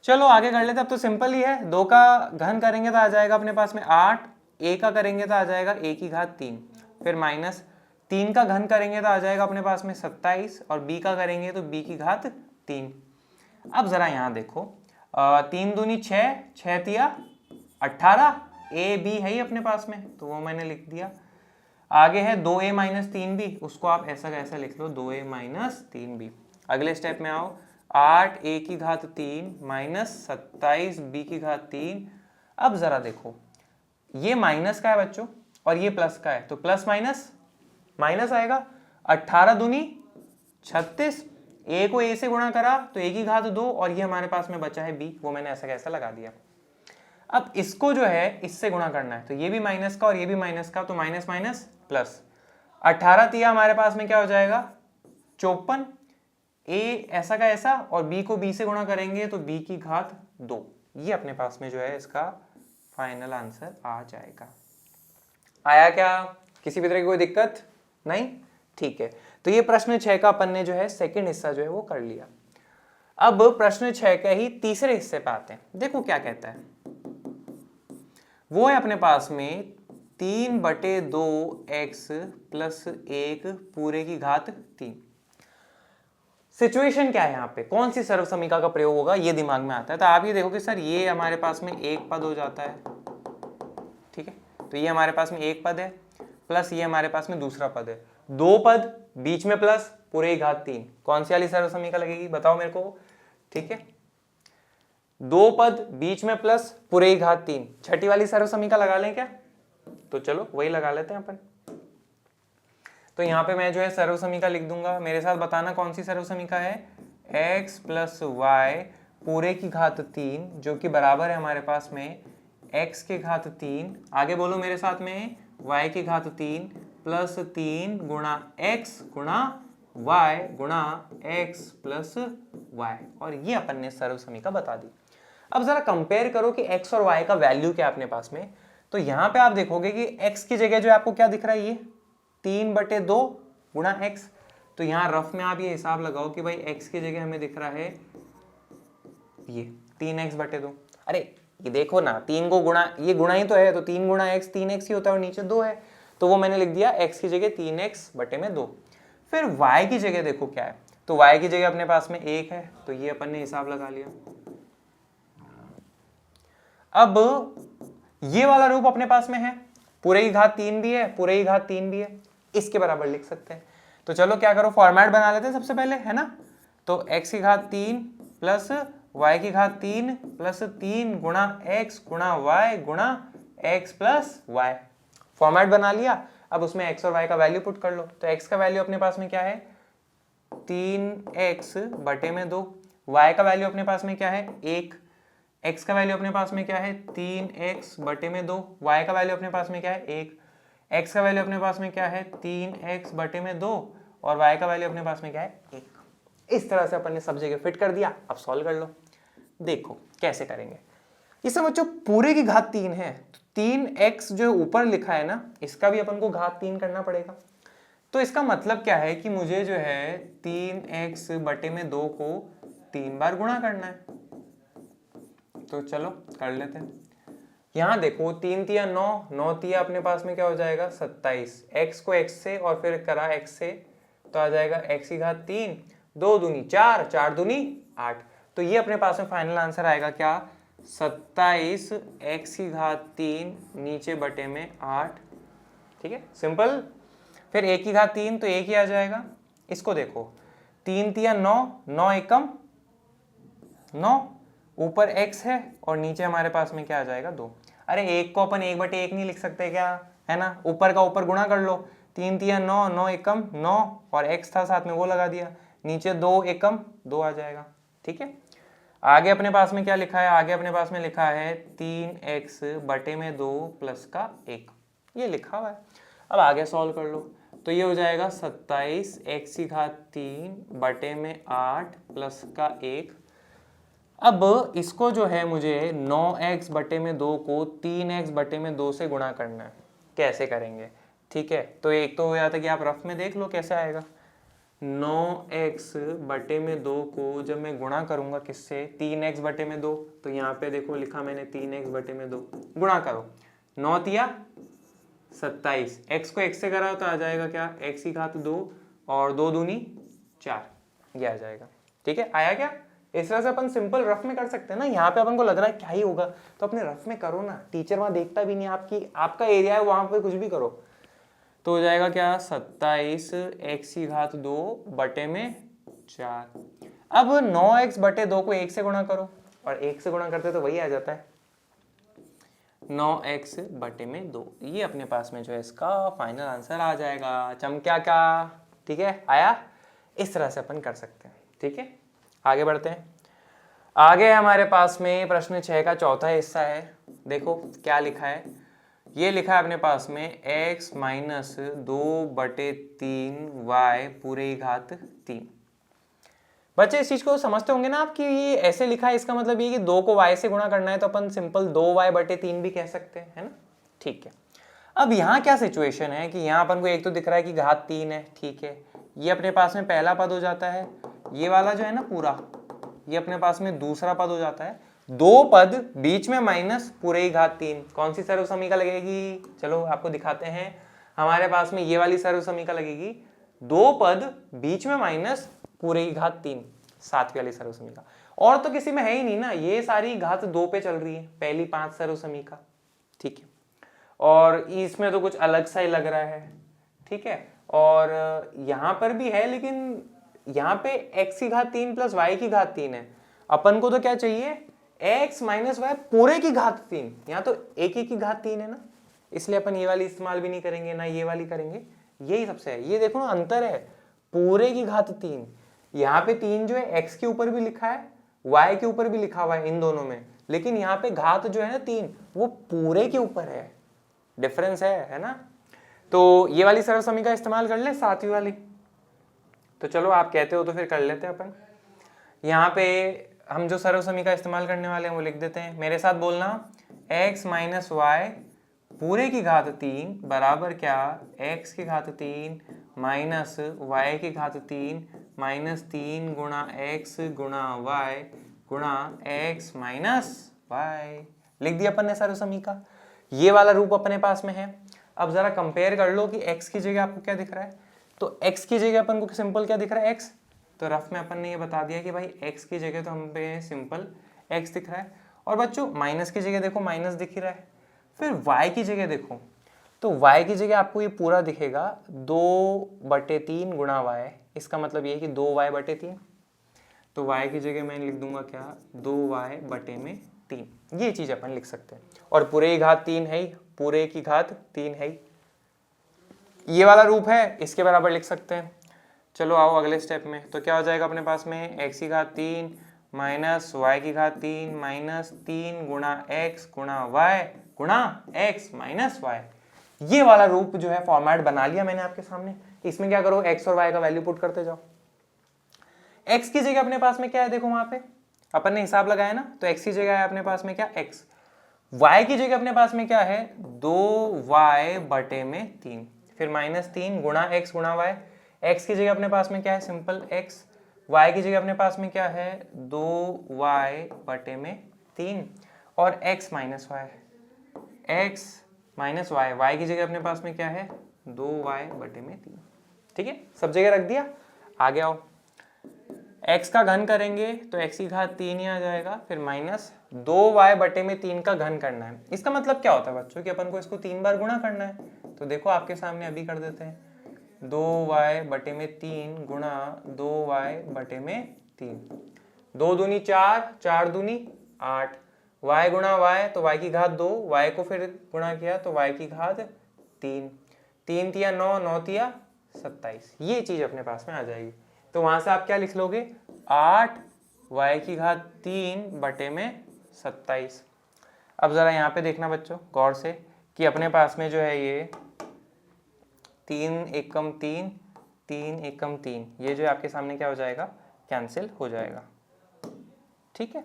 चलो आगे कर लेते, अब तो सिंपल ही है, 2 का घन करेंगे तो आ जाएगा अपने पास में 8, a का करेंगे तो आ जाएगा a की घात 3, फिर माइनस 3 का घन करेंगे तो आ जाएगा अपने पास में 27, और b का करेंगे तो b की घात 3। अब जरा यहाँ देखो, 3 दूनी 6, 6 तिया 18, a b है ही अपने पास में, तो वो मैंने लिख दिया। आगे है 2a माइनस 3b, उसको आप ऐसा कैसा लिख लो 2a माइनस 3b। अगले स्टेप में आओ, 8a की घात 3 माइनस 27b की घात 3। अब जरा देखो, ये माइनस का है बच्चों और ये प्लस का है, तो प्लस माइनस माइनस आएगा। 18 दूनी 36, a को a से गुणा करा तो a की घात 2, और ये हमारे पास में बचा है b, वो मैंने ऐसा कैसा लगा दिया। अब इसको जो है इससे गुणा करना है, तो ये भी माइनस का और ये भी माइनस का, तो माइनस माइनस प्लस। 18 तिया हमारे पास में क्या हो जाएगा 54, a ऐसा का ऐसा और b को b से गुणा करेंगे तो b की घात 2, ये अपने पास में जो है इसका फाइनल आंसर आ जाएगा। आया क्या, किसी भी तरह की कोई दिक्कत नहीं, ठीक है। तो ये प्रश्न 6 का अपन ने जो है सेकंड हिस्सा जो है वो कर लिया। अब प्रश्न 6 के ही तीसरे हिस्से पे आते हैं। देखो क्या कहता है, वो है अपने पास में 3/2x प्लस 1 पूरे की घात 3। सिचुएशन क्या है यहाँ पे, कौन सी सर्व समीका का प्रयोग होगा, ये दिमाग में आता है। तो आप ये देखो कि सर ये हमारे पास में एक पद हो जाता है, ठीक है, तो ये हमारे पास में एक पद है प्लस ये हमारे पास में दूसरा पद है, 2 पद बीच में प्लस पूरे की घात 3। कौन सी वाली सर्व समीका लगेगी बताओ मेरे को, ठीक है, 2 पद बीच में प्लस पूरे की घात 3, छठी वाली सर्व समीका लगा लें क्या, तो चलो वही लगा लेते हैं अपन। तो यहाँ पे मैं जो है सर्व समीका लिख दूंगा, मेरे साथ बताना कौन सी सर्व समीका है, x प्लस वाई पूरे की घात 3 जो कि बराबर है हमारे पास में x की घात 3, आगे बोलो मेरे साथ में y की घात 3 प्लस 3 गुणा x गुणा y गुणा x प्लस y, और ये अपन ने सर्व समीका बता दी। अब जरा कंपेयर करो कि x और y का वैल्यू क्या है अपने पास में। तो यहाँ पे आप देखोगे कि x की जगह जो आपको क्या दिख रहा है, ये 3/2 गुणा x, तो यहाँ रफ में आप ये हिसाब लगाओ कि भाई x की जगह हमें दिख रहा है ये 3x/2। अरे ये देखो ना, 3 को गुणा, ये गुणा ही तो है, तो 3 गुणा x 3x ही होता है और नीचे 2 है, तो वो मैंने लिख दिया x की जगह 3x/2। फिर y की जगह देखो क्या है, तो y की जगह अपने पास में 1 है, तो ये अपन ने हिसाब लगा लिया। अब ये वाला रूप अपने पास में है, पूरे की घात 3 भी है, पूरे की घात 3 भी है, इसके बराबर लिख सकते हैं। तो चलो क्या करो, फॉर्मेट बना लेते हैं सबसे पहले, है ना। तो x की घात 3 प्लस y की घात 3 प्लस 3 गुणा x गुणा y गुणा x प्लस y, फॉर्मेट बना लिया। अब उसमें x और y का वैल्यू पुट कर लो, तो x का वैल्यू अपने पास में क्या है 3x/2, y का वैल्यू अपने पास में क्या है 1, x का वैल्यू अपने पास में क्या है 3x/2, y का वैल्यू अपने पास में क्या है 1, x का वैल्यू अपने पास में क्या है 3x/2 और y का वैल्यू अपने पास में क्या है 1। इस तरह से अपन ने सब जगह फिट कर दिया। अब सॉल्व कर लो, देखो कैसे करेंगे। इसमें बच्चों पूरे की घात 3 है, तो 3x जो ऊपर लिखा है ना, इसका भी अपन को घात 3 करना पड़ेगा। तो इसका मतलब क्या है कि मुझे जो है 3x/2 को 3 बार गुणा करना है, तो चलो कर लेते हैं। यहाँ देखो 3 तिया 9, 9 तिया अपने पास में क्या हो जाएगा 27, x को x से और फिर करा x से तो आ जाएगा x की घात 3, 2 दूनी 4, 4 दूनी 8। तो ये अपने पास में फाइनल आंसर आएगा क्या 27 x की घात 3 नीचे बटे में 8। ठीक है, सिंपल। फिर 1 की घात 3 तो 1 ही आ जाएगा। इसको देखो 3 तिया 9, 9 एकम 9, ऊपर x है और नीचे हमारे पास में क्या आ जाएगा 2। अरे 1 को अपन 1/1 नहीं लिख सकते क्या, है ना, ऊपर का ऊपर गुणा कर लो। 3 तिया 9, 9 एकम 9 और x था साथ में वो लगा दिया, नीचे 2 एकम 2 आ जाएगा। ठीक है, आगे अपने पास में क्या लिखा है, आगे अपने पास में लिखा है 3x बटे में 2 प्लस का 1, ये लिखा हुआ है। अब आगे सॉल्व कर लो तो ये हो जाएगा 27 x की घात 3 बटे में 8 प्लस का 1। अब इसको जो है मुझे 9x बटे में 2 को 3x बटे में 2 से गुणा करना है। कैसे करेंगे, ठीक है, तो एक तो हो जाता है कि आप रफ में देख लो कैसे आएगा। 9x बटे में 2 को जब मैं गुणा करूंगा किससे 3x बटे में 2, तो यहाँ पे देखो लिखा मैंने 3x बटे में 2, गुणा करो 9 तिया 27, x को x से करा तो आ जाएगा क्या x की घात 2 और 2 दूनी 4, ये आ जाएगा। ठीक है, आया क्या। इस तरह से अपन सिंपल रफ में कर सकते हैं ना। यहाँ पे अपन को लग रहा है क्या ही होगा तो अपने रफ में करो ना, टीचर वहां देखता भी नहीं, आपका एरिया है वहां पे कुछ भी करो। तो हो जाएगा क्या 27 x की घात 2 बटे में 4। अब 9x बटे 2 को 1 से गुणा करो और 1 से गुणा करते तो वही आ जाता है 9x बटे में 2। ये अपने पास में जो है इसका फाइनल आंसर आ जाएगा। चमक्या क्या, ठीक है, आया। इस तरह से अपन कर सकते हैं। ठीक है, आगे बढ़ते हैं। आगे हमारे पास में प्रश्न 6 का चौथा हिस्सा है। देखो क्या लिखा है, ये लिखा है अपने पास में x माइनस 2 बटे 3 y पूरे की घात 3। बच्चे इस चीज को समझते होंगे ना आप कि ये ऐसे लिखा है, इसका मतलब ये कि 2 को y से गुणा करना है तो अपन सिंपल 2y बटे 3 भी कह सकते हैं, है ना। ठीक है, अब यहाँ क्या सिचुएशन है कि यहाँ अपन को एक तो दिख रहा है कि घात 3 है। ठीक है, ये अपने पास में पहला पद हो जाता है, ये वाला जो है ना पूरा, ये अपने पास में दूसरा पद हो जाता है। 2 पद बीच में माइनस पूरे की घात 3, कौन सी सर्व समीका लगेगी, चलो आपको दिखाते हैं। हमारे पास में ये वाली सर्व समीका लगेगी, 2 पद बीच में माइनस पूरे की घात 3, सातवीं वाली सर्व समीका। और तो किसी में है ही नहीं ना, ये सारी घात 2 पे चल रही है, पहली 5 सर्व समीका। ठीक है, और इसमें तो कुछ अलग सा ही लग रहा है। ठीक है, और यहाँ पर भी है लेकिन यहाँ पे x की घात 3 प्लस y की घात 3 है। अपन को तो क्या चाहिए x माइनस वाई पूरे की घात 3, यहाँ तो एक की घात 3 है ना, इसलिए अपन ये वाली इस्तेमाल भी नहीं करेंगे ना ये वाली करेंगे, यही सबसे है। ये देखो ना अंतर है, पूरे की घात 3, यहाँ पे 3 जो है x के ऊपर भी लिखा है y के ऊपर भी लिखा हुआ है इन दोनों में, लेकिन यहाँ पे घात जो है ना 3 वो पूरे के ऊपर है, डिफरेंस है ना। तो ये वाली सरल समीकरण इस्तेमाल कर ले, सातवीं वाली। तो चलो आप कहते हो तो फिर कर लेते हैं अपन। यहाँ पे हम जो सरल समीकरण इस्तेमाल करने वाले हैं वो लिख देते हैं, मेरे साथ बोलना। x माइनस वाई पूरे की घात 3 बराबर क्या, x की घात 3 माइनस वाई की घात 3 माइनस 3 गुणा x गुणा y गुणा x माइनस वाई। लिख दिया अपन ने सरल समीकरण, ये वाला रूप अपने पास में है। अब जरा कंपेयर कर लो कि x की जगह आपको क्या दिख रहा है। तो x की जगह अपन को सिंपल क्या दिख रहा है, x। तो रफ में अपन ने ये बता दिया कि भाई x की जगह तो हम पे सिंपल x दिख रहा है। और बच्चों माइनस की जगह देखो माइनस दिख ही रहा है। फिर y की जगह देखो, तो y की जगह आपको ये पूरा दिखेगा 2/3 गुणा y। इसका मतलब ये है कि 2y बटे 3। तो y की जगह मैं लिख दूंगा क्या, 2y बटे में 3। ये चीज अपन लिख सकते हैं। और पूरे की घात 3 है ही, पूरे की घात 3 है ही, ये वाला रूप है, इसके बराबर लिख सकते हैं। चलो आओ अगले स्टेप में। तो क्या हो जाएगा अपने पास में, x की घात 3 माइनस y की घात 3 माइनस 3 गुणा x गुणा y गुणा x माइनस y। ये वाला रूप जो है फॉर्मेट बना लिया मैंने आपके सामने। इसमें क्या करो, x और y का वैल्यू पुट करते जाओ। x की जगह अपने पास में क्या है, देखो वहां पे अपन ने हिसाब लगाया ना, तो x की जगह है अपने पास में क्या, x। y की जगह अपने पास में क्या है, 2y बटे में 3, फिर माइनस 3 गुणा x गुणा y। x की जगह अपने पास में क्या है, सिंपल x। y की जगह अपने पास में क्या है, 2y बटे में 3 और x minus y, x minus y, y की जगह अपने पास में क्या है 2y बटे में 3। ठीक है, सब जगह रख दिया। आगे आओ, x का घन करेंगे तो x की घात 3 ही आ जाएगा, फिर माइनस 2y बटे में 3 का घन करना है। इसका मतलब क्या होता है बच्चों कि अपन को इसको 3 बार गुणा करना है। तो देखो आपके सामने अभी कर देते हैं, 2y बटे में 3 गुणा 2y बटे में 3, 2 दूनी 4, 4 दूनी 8, y गुणा y तो y की घात 2, y को फिर गुणा किया तो y की घात 3, 3 तिया 9, 9 तिया 27, ये चीज अपने पास में आ जाएगी। तो वहां से आप क्या लिख लोगे 8 y की घात 3 बटे में 27। अब जरा यहाँ पे देखना बच्चों गौर से कि अपने पास में जो है ये 3 एकम 3, 3 एकम 3, ये जो आपके सामने क्या हो जाएगा कैंसिल हो जाएगा। ठीक है,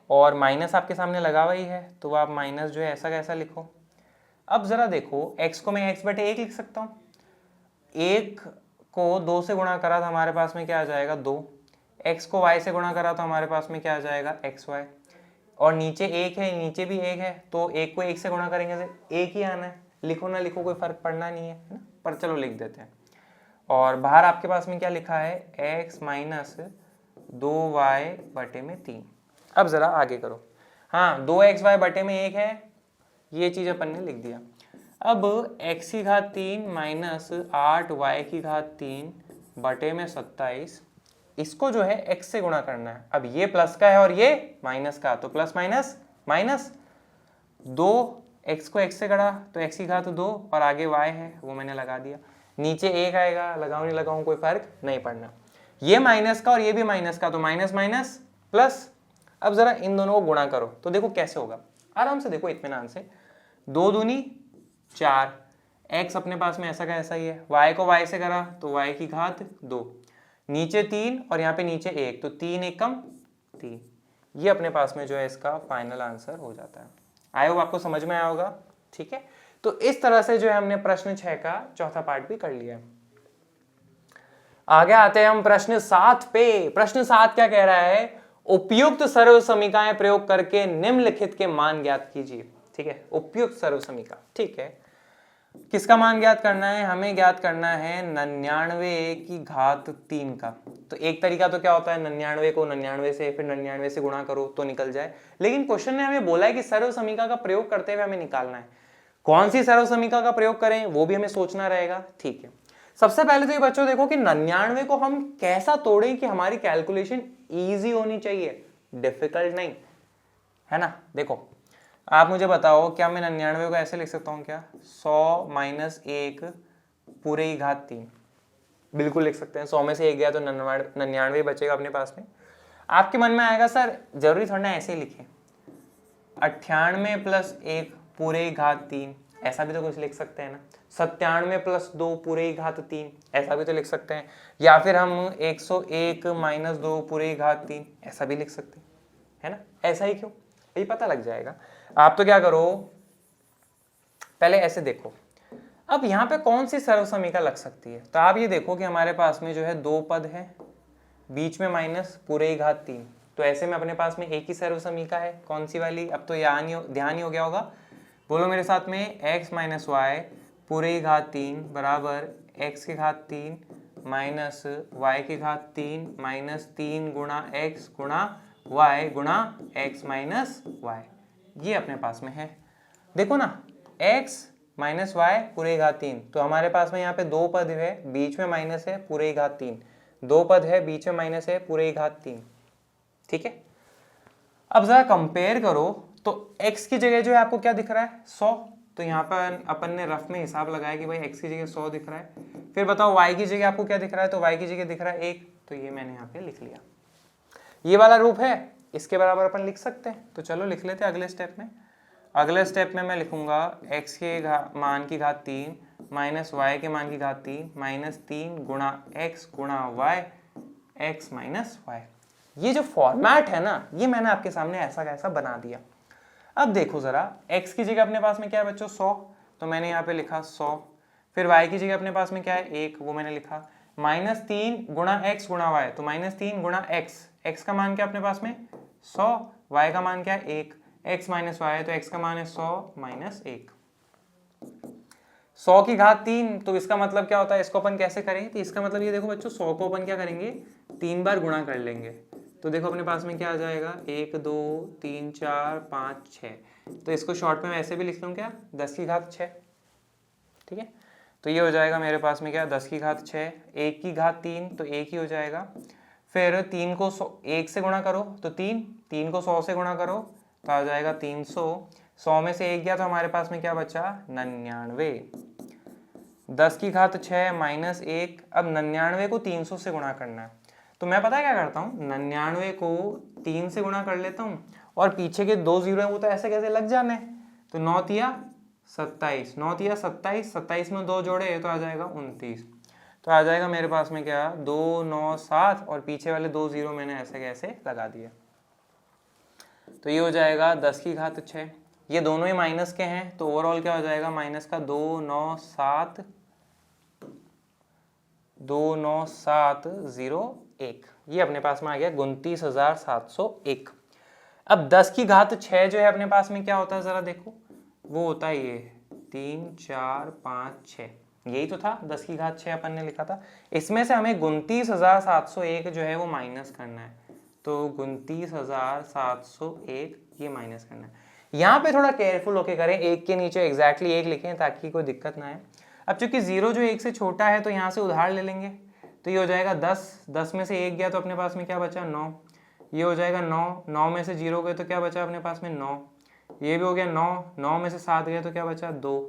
और माइनस आपके सामने लगा हुआ ही है तो आप माइनस जो है ऐसा कैसा लिखो। अब जरा देखो x को मैं x बटे 1 लिख सकता हूँ, 1 को 2 से गुणा करा तो हमारे पास में क्या आ जाएगा 2, x को y से गुणा करा तो हमारे पास में क्या आ जाएगा xy, और नीचे 1 है नीचे भी 1 है तो 1 को 1 से गुणा करेंगे तो 1 ही आना है, लिखो ना लिखो कोई फर्क पड़ना नहीं है ना, पर चलो लिख देते हैं। और बाहर आपके पास में क्या लिखा है x माइनस 2y बटे में 3। अब जरा आगे करो, हाँ 2xy बटे में 1 है, ये चीज अपन ने लिख दिया। अब x की घात 3 माइनस 8y की घात 3 बटे में 27, इसको जो है x से गुणा करना है। अब ये प्लस का है और ये माइनस का, तो प्लस माइनस माइनस 2, x को x से करा तो x की घात 2 और आगे y है वो मैंने लगा दिया, नीचे 1 आएगा, लगाऊं नहीं लगाऊं कोई फर्क नहीं पड़ना, ये माइनस का और ये भी माइनस का तो माइनस माइनस प्लस। अब जरा इन दोनों को गुणा करो तो देखो कैसे होगा, आराम से देखो इत्मीनान से, 2 दूनी 4, x अपने पास में ऐसा का ऐसा ही है, y को y से करा तो y की घात 2, नीचे 3 और यहाँ पे नीचे 1 तो 3 एकम 3, ये अपने पास में जो है इसका फाइनल आंसर हो जाता है। आई होप आपको समझ में आया होगा। ठीक है, तो इस तरह से जो है हमने प्रश्न 6 का चौथा पार्ट भी कर लिया है। आगे आते हैं हम प्रश्न 7 पे। प्रश्न 7 क्या कह रहा है, उपयुक्त सर्व समीकरण प्रयोग करके निम्नलिखित के मान ज्ञात कीजिए। ठीक है, उपयुक्त सर्व समीकरण, ठीक है, किसका मान ज्ञात करना है, हमें ज्ञात करना है 99 की घात 3 का। तो एक तरीका तो क्या होता है 99 को 99 से फिर 99 से गुणा करो तो निकल जाए, लेकिन क्वेश्चन ने हमें बोला है कि सर्व समीकरण का प्रयोग करते हुए हमें निकालना है। कौन सी सर्व समीकरण का प्रयोग करें वो भी हमें सोचना रहेगा। ठीक है, सबसे पहले तो ये बच्चों देखो कि 99 को हम कैसा तोड़ें कि हमारी कैलकुलेशन ईजी होनी चाहिए, डिफिकल्ट नहीं, है ना। देखो आप मुझे बताओ, क्या मैं 99 को ऐसे लिख सकता हूं क्या, 100 माइनस 1 पूरे की घात 3, बिल्कुल लिख सकते हैं। 100 में से 1 गया तो 99 बचेगा अपने पास में। आपके मन में आएगा सर जरूरी थोड़ा ना ऐसे ही लिखे, 98 प्लस 1 पूरे की घात 3, ऐसा भी तो कुछ लिख सकते हैं ना। 97 प्लस 2 पूरे की घात 3, ऐसा भी तो लिख सकते हैं। या फिर हम 101 माइनस 2 पूरे की घात 3, ऐसा भी लिख सकते हैं, है ना। ऐसा ही क्यों, ये पता लग जाएगा। आप तो क्या करो, पहले ऐसे देखो, अब यहाँ पे कौन सी सर्व समीकरण लग सकती है। तो आप ये देखो कि हमारे पास में जो है 2 पद है, बीच में माइनस पूरे की घात 3, तो ऐसे में अपने पास में एक ही सर्व समीकरण है, कौन सी वाली। अब तो ध्यान ही हो गया होगा, बोलो मेरे साथ में, x माइनस वाई पूरे की घात 3 बराबर x की घात 3 माइनस y की घात 3 माइनस 3 गुणा x गुणा y गुणा x माइनस वाई, ये अपने पास में है। देखो ना, x माइनस वाई पूरे की घात 3, तो हमारे पास में यहाँ पे 2 पद है, बीच में माइनस है पूरे की घात 3, 2 पद है बीच में माइनस है पूरे की घात 3। ठीक है, अब जरा कंपेयर करो तो x की जगह जो है आपको क्या दिख रहा है 100, तो यहाँ पर अपन ने रफ में हिसाब लगाया कि भाई x की जगह 100 दिख रहा है। फिर बताओ y की जगह आपको क्या दिख रहा है, तो y की जगह दिख रहा है 1, तो ये मैंने यहाँ पे लिख लिया। ये वाला रूप है, इसके बराबर अपन लिख सकते हैं, तो चलो लिख लेते हैं अगले स्टेप में। अगले स्टेप में मैं लिखूंगा x के मान की घात 3 माइनस y के मान की घात 3 माइनस 3 गुणा x गुणा y x माइनस y। ये जो फॉर्मेट है ना, ये मैंने आपके सामने ऐसा कैसा बना दिया। अब देखो जरा, x की जगह अपने पास में क्या है बच्चों 100, तो मैंने यहाँ पे लिखा 100। फिर y की जगह अपने पास में क्या है 1, वो मैंने लिखा। माइनस 3 गुणा x गुणा y, तो माइनस 3 गुणा x, x का मान क्या अपने पास में 100, y का मान क्या है 1, x माइनस वाई है तो x का मान है 100 माइनस 1। 100 की घात 3, तो इसका मतलब क्या होता है, इसको अपन कैसे करें, तो इसका मतलब ये देखो बच्चों 100 को अपन क्या करेंगे 3 बार गुणा कर लेंगे। तो देखो अपने पास में क्या आ जाएगा 1 2 3 4 5 6, तो इसको शॉर्ट में वैसे भी लिख लूँ क्या 10 की घात 6, ठीक है। तो ये हो जाएगा मेरे पास में क्या 10 की घात 6, 1 की घात 3 तो 1 ही हो जाएगा। फिर 3 को 1 से गुणा करो तो 3, 3 को 100 से गुणा करो तो आ जाएगा 300, 100 में से 1 गया तो हमारे पास में क्या बचा 99। 10 की घात 6 माइनस 1, अब 99 को 300 से गुणा करना है, तो मैं पता है क्या करता हूँ 99 को 3 से गुणा कर लेता हूँ और पीछे के 2 जीरो है वो तो ऐसे कैसे लग जाने, तो 9 तिया 27, 9 तिया 27, 27 में 2 जोड़े तो आ जाएगा 29, तो आ जाएगा मेरे पास में क्या 2 9 7 और पीछे वाले 2 जीरो मैंने ऐसे कैसे लगा दिए। तो ये हो जाएगा 10 की घात 6, ये दोनों ही माइनस के हैं तो ओवरऑल क्या हो जाएगा माइनस का 2 9 7 2 9 7 0 1, ये अपने पास में आ गया 29,701। अब 10 की घात 6 जो है अपने पास में क्या होता है जरा देखो, वो होता है ये 3 4 5 6, यही तो था 10 की घात 6 अपन ने लिखा था। इसमें से हमें 29,701 जो है वो माइनस करना है, तो 29,701 ये माइनस करना है। यहाँ पे थोड़ा केयरफुल होके करें, एक के नीचे एग्जैक्टली एक लिखें ताकि कोई दिक्कत ना आए। अब चूंकि 0 जो 1 से छोटा है तो यहाँ से उधार ले लेंगे, तो ये हो जाएगा 10, 10 में से 1 गया तो अपने पास में क्या बचा 9, ये हो जाएगा 9, 9 में से 0 गए तो क्या बचा अपने पास में 9, ये भी हो गया 9, 9 में से 7 गया तो क्या बचा 2,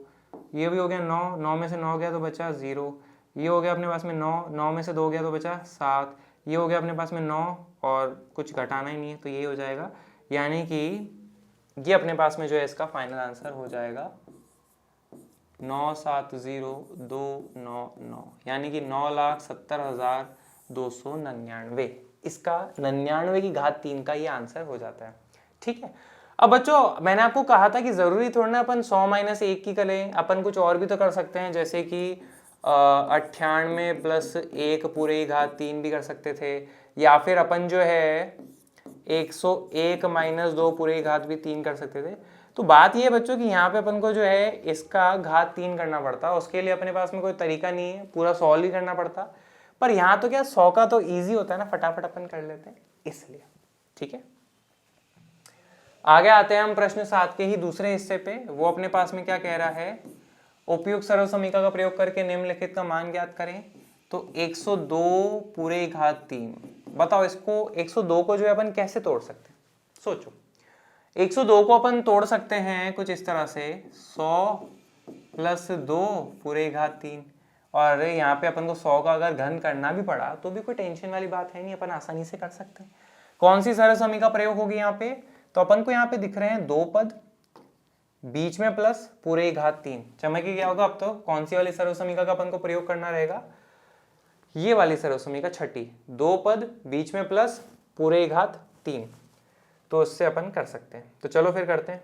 ये भी हो गया 9, 9 में से 9 गया तो बचा 0, ये हो गया अपने पास में 9, 9 में से 2 गया तो बचा 7, ये हो गया अपने पास में 9 और कुछ घटाना ही नहीं है तो ये हो जाएगा, यानी कि ये अपने पास में जो है इसका फाइनल आंसर हो जाएगा 9,70,299, यानी कि 9,70,299, इसका 99 की घात 3 का ये आंसर हो जाता है, ठीक है। अब बच्चों मैंने आपको कहा था कि जरूरी थोड़ा ना अपन 100 माइनस 1 की करें, अपन कुछ और भी तो कर सकते हैं, जैसे कि 98 प्लस 1 पूरे की घात 3 भी कर सकते थे, या फिर अपन जो है 101 माइनस 2 पूरे की घात भी 3 कर सकते थे। तो बात ये है बच्चों कि यहाँ पे अपन को जो है इसका घात 3 करना पड़ता, उसके लिए अपने पास में कोई तरीका नहीं है, पूरा सॉल्व ही करना पड़ता, पर यहाँ तो क्या 100 का तो ईजी होता है ना, फटाफट अपन कर लेते हैं इसलिए, ठीक है। आगे आते हैं हम प्रश्न 7 के ही दूसरे हिस्से पे, वो अपने पास में क्या कह रहा है, उपयुक्त सरल समीकरण का प्रयोग करके निम्नलिखित का मान ज्ञात करें। तो 102 पूरे घात 3, बताओ इसको 102 को जो है अपन कैसे तोड़ सकते हैं, सोचो 102 को अपन तोड़ सकते हैं कुछ इस तरह से 100 प्लस 2 पूरे घात 3, और यहाँ पे अपन को 100 का अगर घन करना भी पड़ा तो भी कोई टेंशन वाली बात है नहीं, अपन आसानी से कर सकते हैं। कौन सी सरल समीकरण का प्रयोग होगी यहाँ पे, तो अपन को यहाँ पे दिख रहे हैं 2 पद, बीच में प्लस पूरे घात 3, चमके क्या होगा अब तो कौन सी वाली सरल समीकरण का अपन को प्रयोग करना रहेगा, ये वाली सरल समीकरण छठी, 2 पद बीच में प्लस पूरे घात 3, तो उससे अपन कर सकते हैं। तो चलो फिर करते हैं।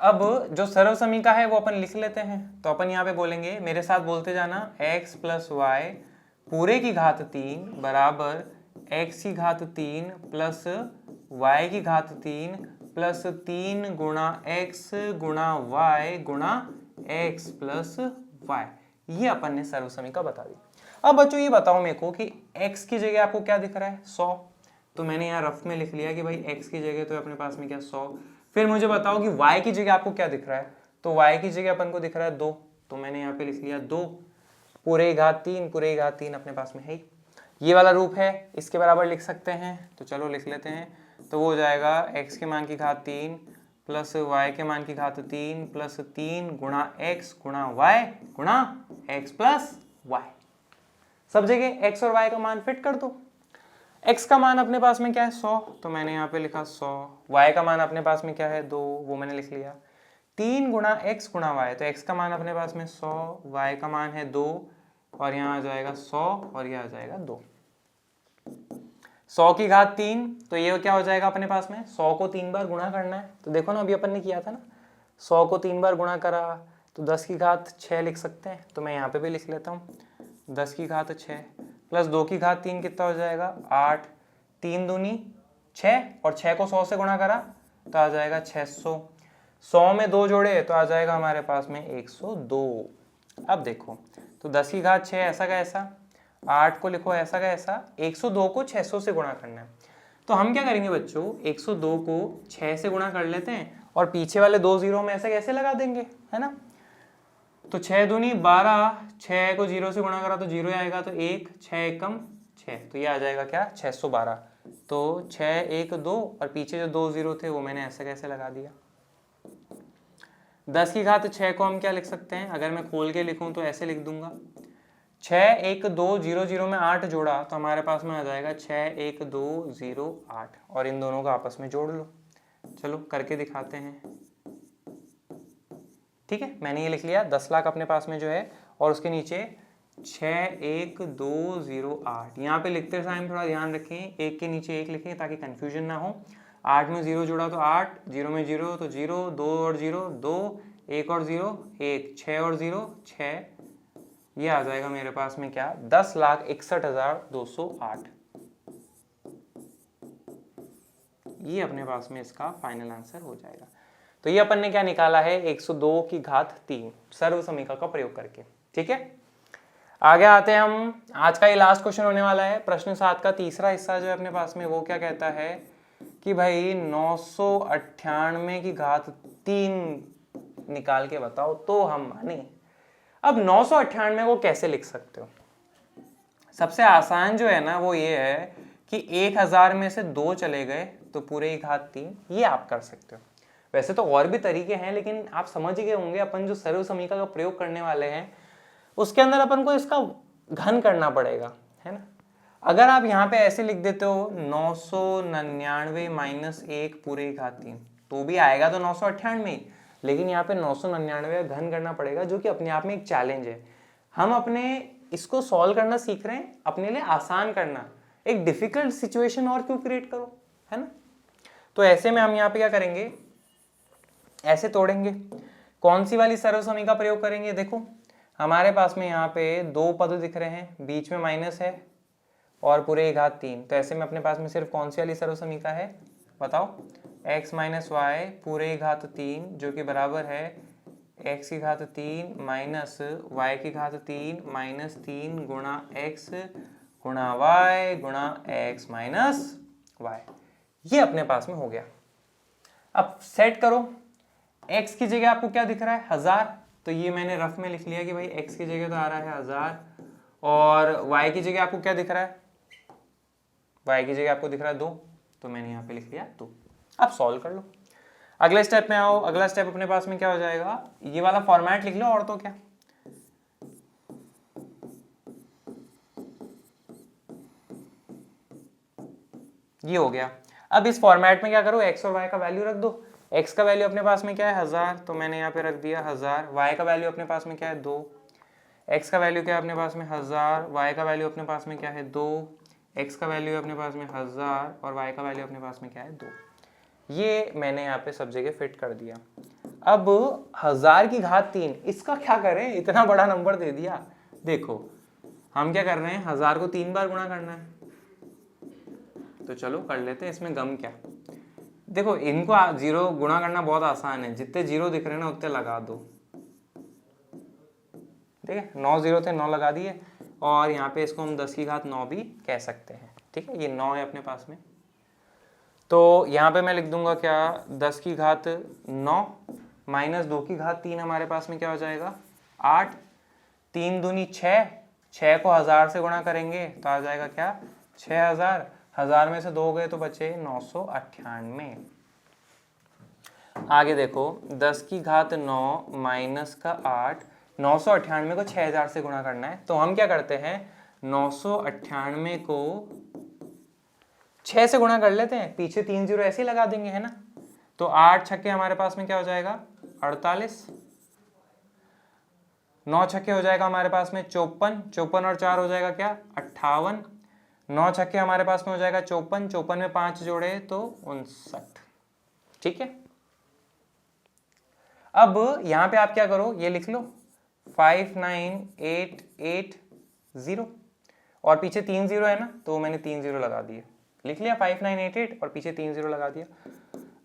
अब जो सरल समीकरण है वो अपन लिख लेते हैं, तो अपन यहाँ पे बोलेंगे, मेरे साथ बोलते जाना, x प्लस वाई पूरे की घात 3 बराबर x की घात 3 प्लस y की घात 3 प्लस 3 गुणा x गुणा y गुणा x प्लस y, ये अपन ने सरल समीकरण बता दी। अब बच्चों ये बताओ मेरे को कि x की जगह आपको क्या दिख रहा है 100, तो मैंने यहाँ रफ में लिख लिया कि भाई x की जगह तो अपने पास में क्या 100। फिर मुझे बताओ कि y की जगह आपको क्या दिख रहा है, तो y की जगह अपन को दिख रहा है 2, तो मैंने यहाँ पे लिख लिया 2 पूरे घात 3, पूरे घात 3 अपने पास में है, ये वाला रूप है, इसके बराबर लिख सकते हैं, तो चलो लिख लेते हैं। तो वो हो जाएगा x के मान की घात 3 प्लस y के मान की घात 3 प्लस 3 गुणा x गुणा y गुणा x प्लस y, सब जगह x और y का मान फिट कर दो। x का मान अपने पास में क्या है 100, तो मैंने यहाँ पे लिखा 100, y का मान अपने पास में क्या है 2, वो मैंने लिख लिया, 3 गुणा x गुणा y, तो x का मान अपने पास में 100, y का मान है 2, और यहाँ आ जाएगा 100 और ये आ जाएगा 2, 100 की घात 3, तो ये क्या हो जाएगा अपने पास में 100 को 3 बार गुणा करना है, तो देखो ना अभी अपन ने किया था ना, 100 को 3 बार गुणा करा तो 10 की घात 6 लिख सकते हैं, तो मैं यहाँ पे भी लिख लेता हूँ 10 की घात 6 प्लस 2 की घात 3 कितना हो जाएगा 8, 3 दूनी 6 और 6 को 100 से गुणा करा तो आ जाएगा 600। 100 में 2 जोड़े तो आ जाएगा हमारे पास में 102। अब देखो तो 10 की घात 6 ऐसा का ऐसा, 8 को लिखो ऐसा का ऐसा, 102 को 600 से गुणा करना है। तो हम क्या करेंगे बच्चों, 102 को 6 से गुणा कर लेते हैं और पीछे वाले 2 जीरो में ऐसे कैसे लगा देंगे, है ना। तो 6 दूनी 12, 6 को 0 से गुणा करा तो 0 आएगा, तो 1, 6 एकम 6, तो ये आ जाएगा क्या 612। तो 6 1 2 और पीछे जो 2 जीरो थे वो मैंने ऐसे कैसे लगा दिया। 10 की घात 6 को हम क्या लिख सकते हैं, अगर मैं खोल के लिखूं तो ऐसे लिख दूंगा, 6 1 2 0 0 में 8 जोड़ा तो हमारे पास में आ जाएगा 6 1 2 0 8, और इन दोनों को आपस में जोड़ लो। चलो करके दिखाते हैं। ठीक है, मैंने ये लिख लिया 10 लाख अपने पास में जो है, और उसके नीचे 6 1 2 0 8। यहाँ पे लिखते टाइम थोड़ा ध्यान रखें, एक के नीचे एक लिखें ताकि कंफ्यूजन ना हो। 8 में 0 जोड़ा तो 8, 0 में 0 तो 0, 2 और 0 2, 1 और 0 1, 6 और 0 6, ये आ जाएगा मेरे पास में क्या 10,61,208। ये अपने पास में इसका फाइनल आंसर हो जाएगा। तो ये अपन ने क्या निकाला है 102 की घात 3 सर्व समीकरण का प्रयोग करके। ठीक है, आगे आते हैं हम। आज का ये लास्ट क्वेश्चन होने वाला है। प्रश्न 7 का तीसरा हिस्सा जो है अपने पास में वो क्या कहता है कि भाई 998 की घात 3 निकाल के बताओ तो हम माने। अब 998 को कैसे लिख सकते हो, सबसे आसान जो है ना वो ये है कि 1000 में से 2 चले गए तो पूरे की घात 3, ये आप कर सकते हो। वैसे तो और भी तरीके हैं, लेकिन आप समझ गए होंगे अपन जो सर्व समीकरण का प्रयोग करने वाले हैं उसके अंदर अपन को इसका घन करना पड़ेगा, है ना। अगर आप यहाँ पे ऐसे लिख देते हो 999 माइनस 1 पूरे की घात 3, तो भी आएगा तो 998, लेकिन यहाँ पे 999 का घन करना पड़ेगा, जो कि अपने आप में एक चैलेंज है। हम अपने इसको सॉल्व करना सीख रहे हैं, अपने लिए आसान करना, एक डिफिकल्ट सिचुएशन और क्यों क्रिएट करो, है ना। तो ऐसे में हम यहाँ पे क्या करेंगे, ऐसे तोड़ेंगे। कौन सी वाली सर्व समीकरण का प्रयोग करेंगे, देखो हमारे पास में यहाँ पे 2 पद दिख रहे हैं, बीच में माइनस है और पूरे की घात 3, तो ऐसे में अपने पास में सिर्फ कौन सी वाली सर्व समीकरण है बताओ, x माइनस वाई पूरे की घात 3 जो कि बराबर है x की घात 3 माइनस y की घात 3 माइनस 3 गुणा x गुणा y गुणा x माइनस y। ये अपने पास में हो गया। अब सेट करो, x की जगह आपको क्या दिख रहा है 1000, तो ये मैंने रफ में लिख लिया कि भाई x की जगह तो आ रहा है 1000, और y की जगह आपको क्या दिख रहा है, y की जगह आपको दिख रहा है 2, तो मैंने यहाँ पे लिख लिया 2। अब सॉल्व कर लो, अगले स्टेप में आओ। अगला स्टेप अपने पास में क्या हो जाएगा, ये वाला फॉर्मेट लिख लो, और तो क्या, ये हो गया। अब इस फॉर्मेट में क्या करो, x और y का वैल्यू रख दो। x का वैल्यू अपने पास में क्या है 1000, तो मैंने यहाँ पे रख दिया 1000। y का वैल्यू अपने पास में क्या है 2, x का वैल्यू क्या है अपने पास में 1000, y का वैल्यू अपने पास में क्या है 2, x का वैल्यू अपने पास में 1000 और y का वैल्यू अपने पास में क्या है 2। ये मैंने यहाँ पे सब जगह फिट कर दिया। अब 1000 की घात 3, इसका क्या करें, इतना बड़ा नंबर दे दिया। देखो हम क्या कर रहे हैं, 1000 को 3 बार गुणा करना है, तो चलो कर लेते हैं, इसमें गम क्या। देखो इनको जीरो गुणा करना बहुत आसान है, जितने जीरो दिख रहे हैं ना उतने लगा दो। ठीक है, 9 जीरो थे 9 लगा दिए, और यहाँ पे इसको हम 10 की घात 9 भी कह सकते हैं। ठीक है, ये 9 है अपने पास में, तो यहाँ पे मैं लिख दूंगा क्या 10 की घात 9 माइनस 2 की घात 3, हमारे पास में क्या हो जाएगा 8, 3 दूनी 6, 6 को 1000 से गुणा करेंगे तो आ जाएगा क्या 6000, 1000 में से 2 गए तो बचे 998। आगे देखो 10 की घात 9 माइनस का 8, 998 को 6000 से गुणा करना है, तो हम क्या करते हैं 998 को 6 से गुणा कर लेते हैं, पीछे 3 जीरो ऐसे ही लगा देंगे, है ना। तो 8 छक्के हमारे पास में क्या हो जाएगा 48, 9 छक्के हो जाएगा हमारे पास में 54, 54 और 4 हो जाएगा क्या 58, 9 छक्के हमारे पास में हो जाएगा 54, 54 में 5 जोड़े तो 59। ठीक है, अब यहां पे आप क्या करो, ये लिख लो 59880, और पीछे 3 जीरो है ना, तो मैंने 3 जीरो लगा दिए। लिख लिया 5988 और पीछे 3 0 लगा दिया।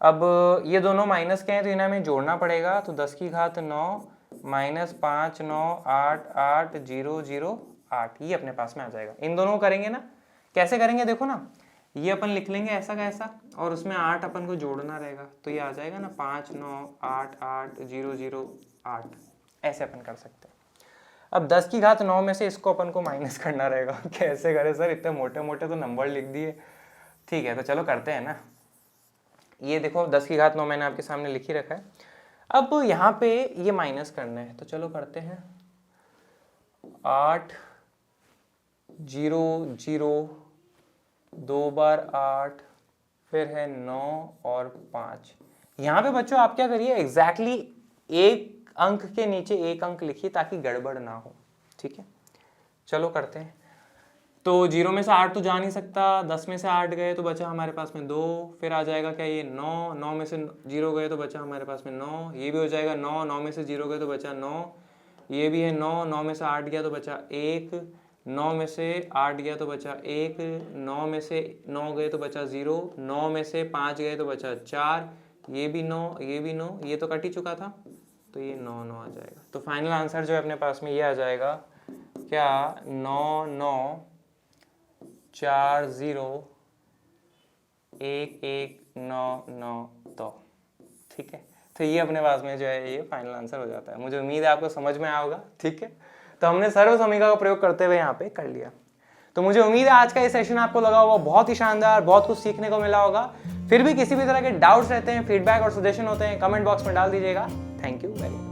अब ये दोनों माइनस के हैं तो इन्हें हमें जोड़ना पड़ेगा, तो 10 की घात 9 माइनस 5 9 8 8 0 0 8, ये अपने पास में आ जाएगा। इन दोनों को करेंगे ना, कैसे करेंगे देखो ना, ये अपन लिख लेंगे ऐसा का ऐसा और उसमें 8 अपन को जोड़ना रहेगा, तो ये आ जाएगा ना 5 9 8 8 0 0 8, ऐसे अपन कर सकते हैं। अब 10 की घात 9 में से इसको अपन को माइनस करना रहेगा। कैसे करें सर, इतने मोटे मोटे तो नंबर लिख दिए। ठीक है तो चलो करते हैं ना। ये देखो 10 की घात 9 मैंने आपके सामने लिख ही रखा है। अब यहाँ पे ये माइनस करना है, तो चलो करते हैं। 8 0 0 2 बार 8, फिर है 9 और 5। यहाँ पे बच्चों आप क्या करिए, एग्जैक्टली एक अंक के नीचे एक अंक लिखिए ताकि गड़बड़ ना हो। ठीक है चलो करते हैं। तो 0 में से 8 तो जा नहीं सकता, 10 में से 8 गए तो बचा हमारे पास में 2, फिर आ जाएगा क्या ये 9, 9 में से 0 गए तो बचा हमारे पास में 9, ये भी हो जाएगा 9, 9 में से 0 गए तो बचा 9, ये भी है 9, 9 में से 8 गया तो बचा 1, 9 में से 8 गया तो बचा 1, 9 में से 9 गए तो बचा 0, 9 में से 5 गए तो बचा 4, ये भी 9, ये भी 9, ये तो कट ही चुका था, तो ये 9 9 आ जाएगा। तो फाइनल आंसर जो है अपने पास में ये आ जाएगा क्या, 9 9 4 0 1 1 9 9 2। ठीक है तो ये अपने पास में जो है ये फाइनल आंसर हो जाता है। मुझे उम्मीद है आपको समझ में आया होगा। ठीक है तो हमने सर्व समीकरण का प्रयोग करते हुए यहाँ पे कर लिया। तो मुझे उम्मीद है आज का ये सेशन आपको लगा होगा बहुत ही शानदार, बहुत कुछ सीखने को मिला होगा। फिर भी किसी भी तरह के डाउट्स रहते हैं, फीडबैक और सजेशन होते हैं, कमेंट बॉक्स में डाल दीजिएगा। Thank you very much.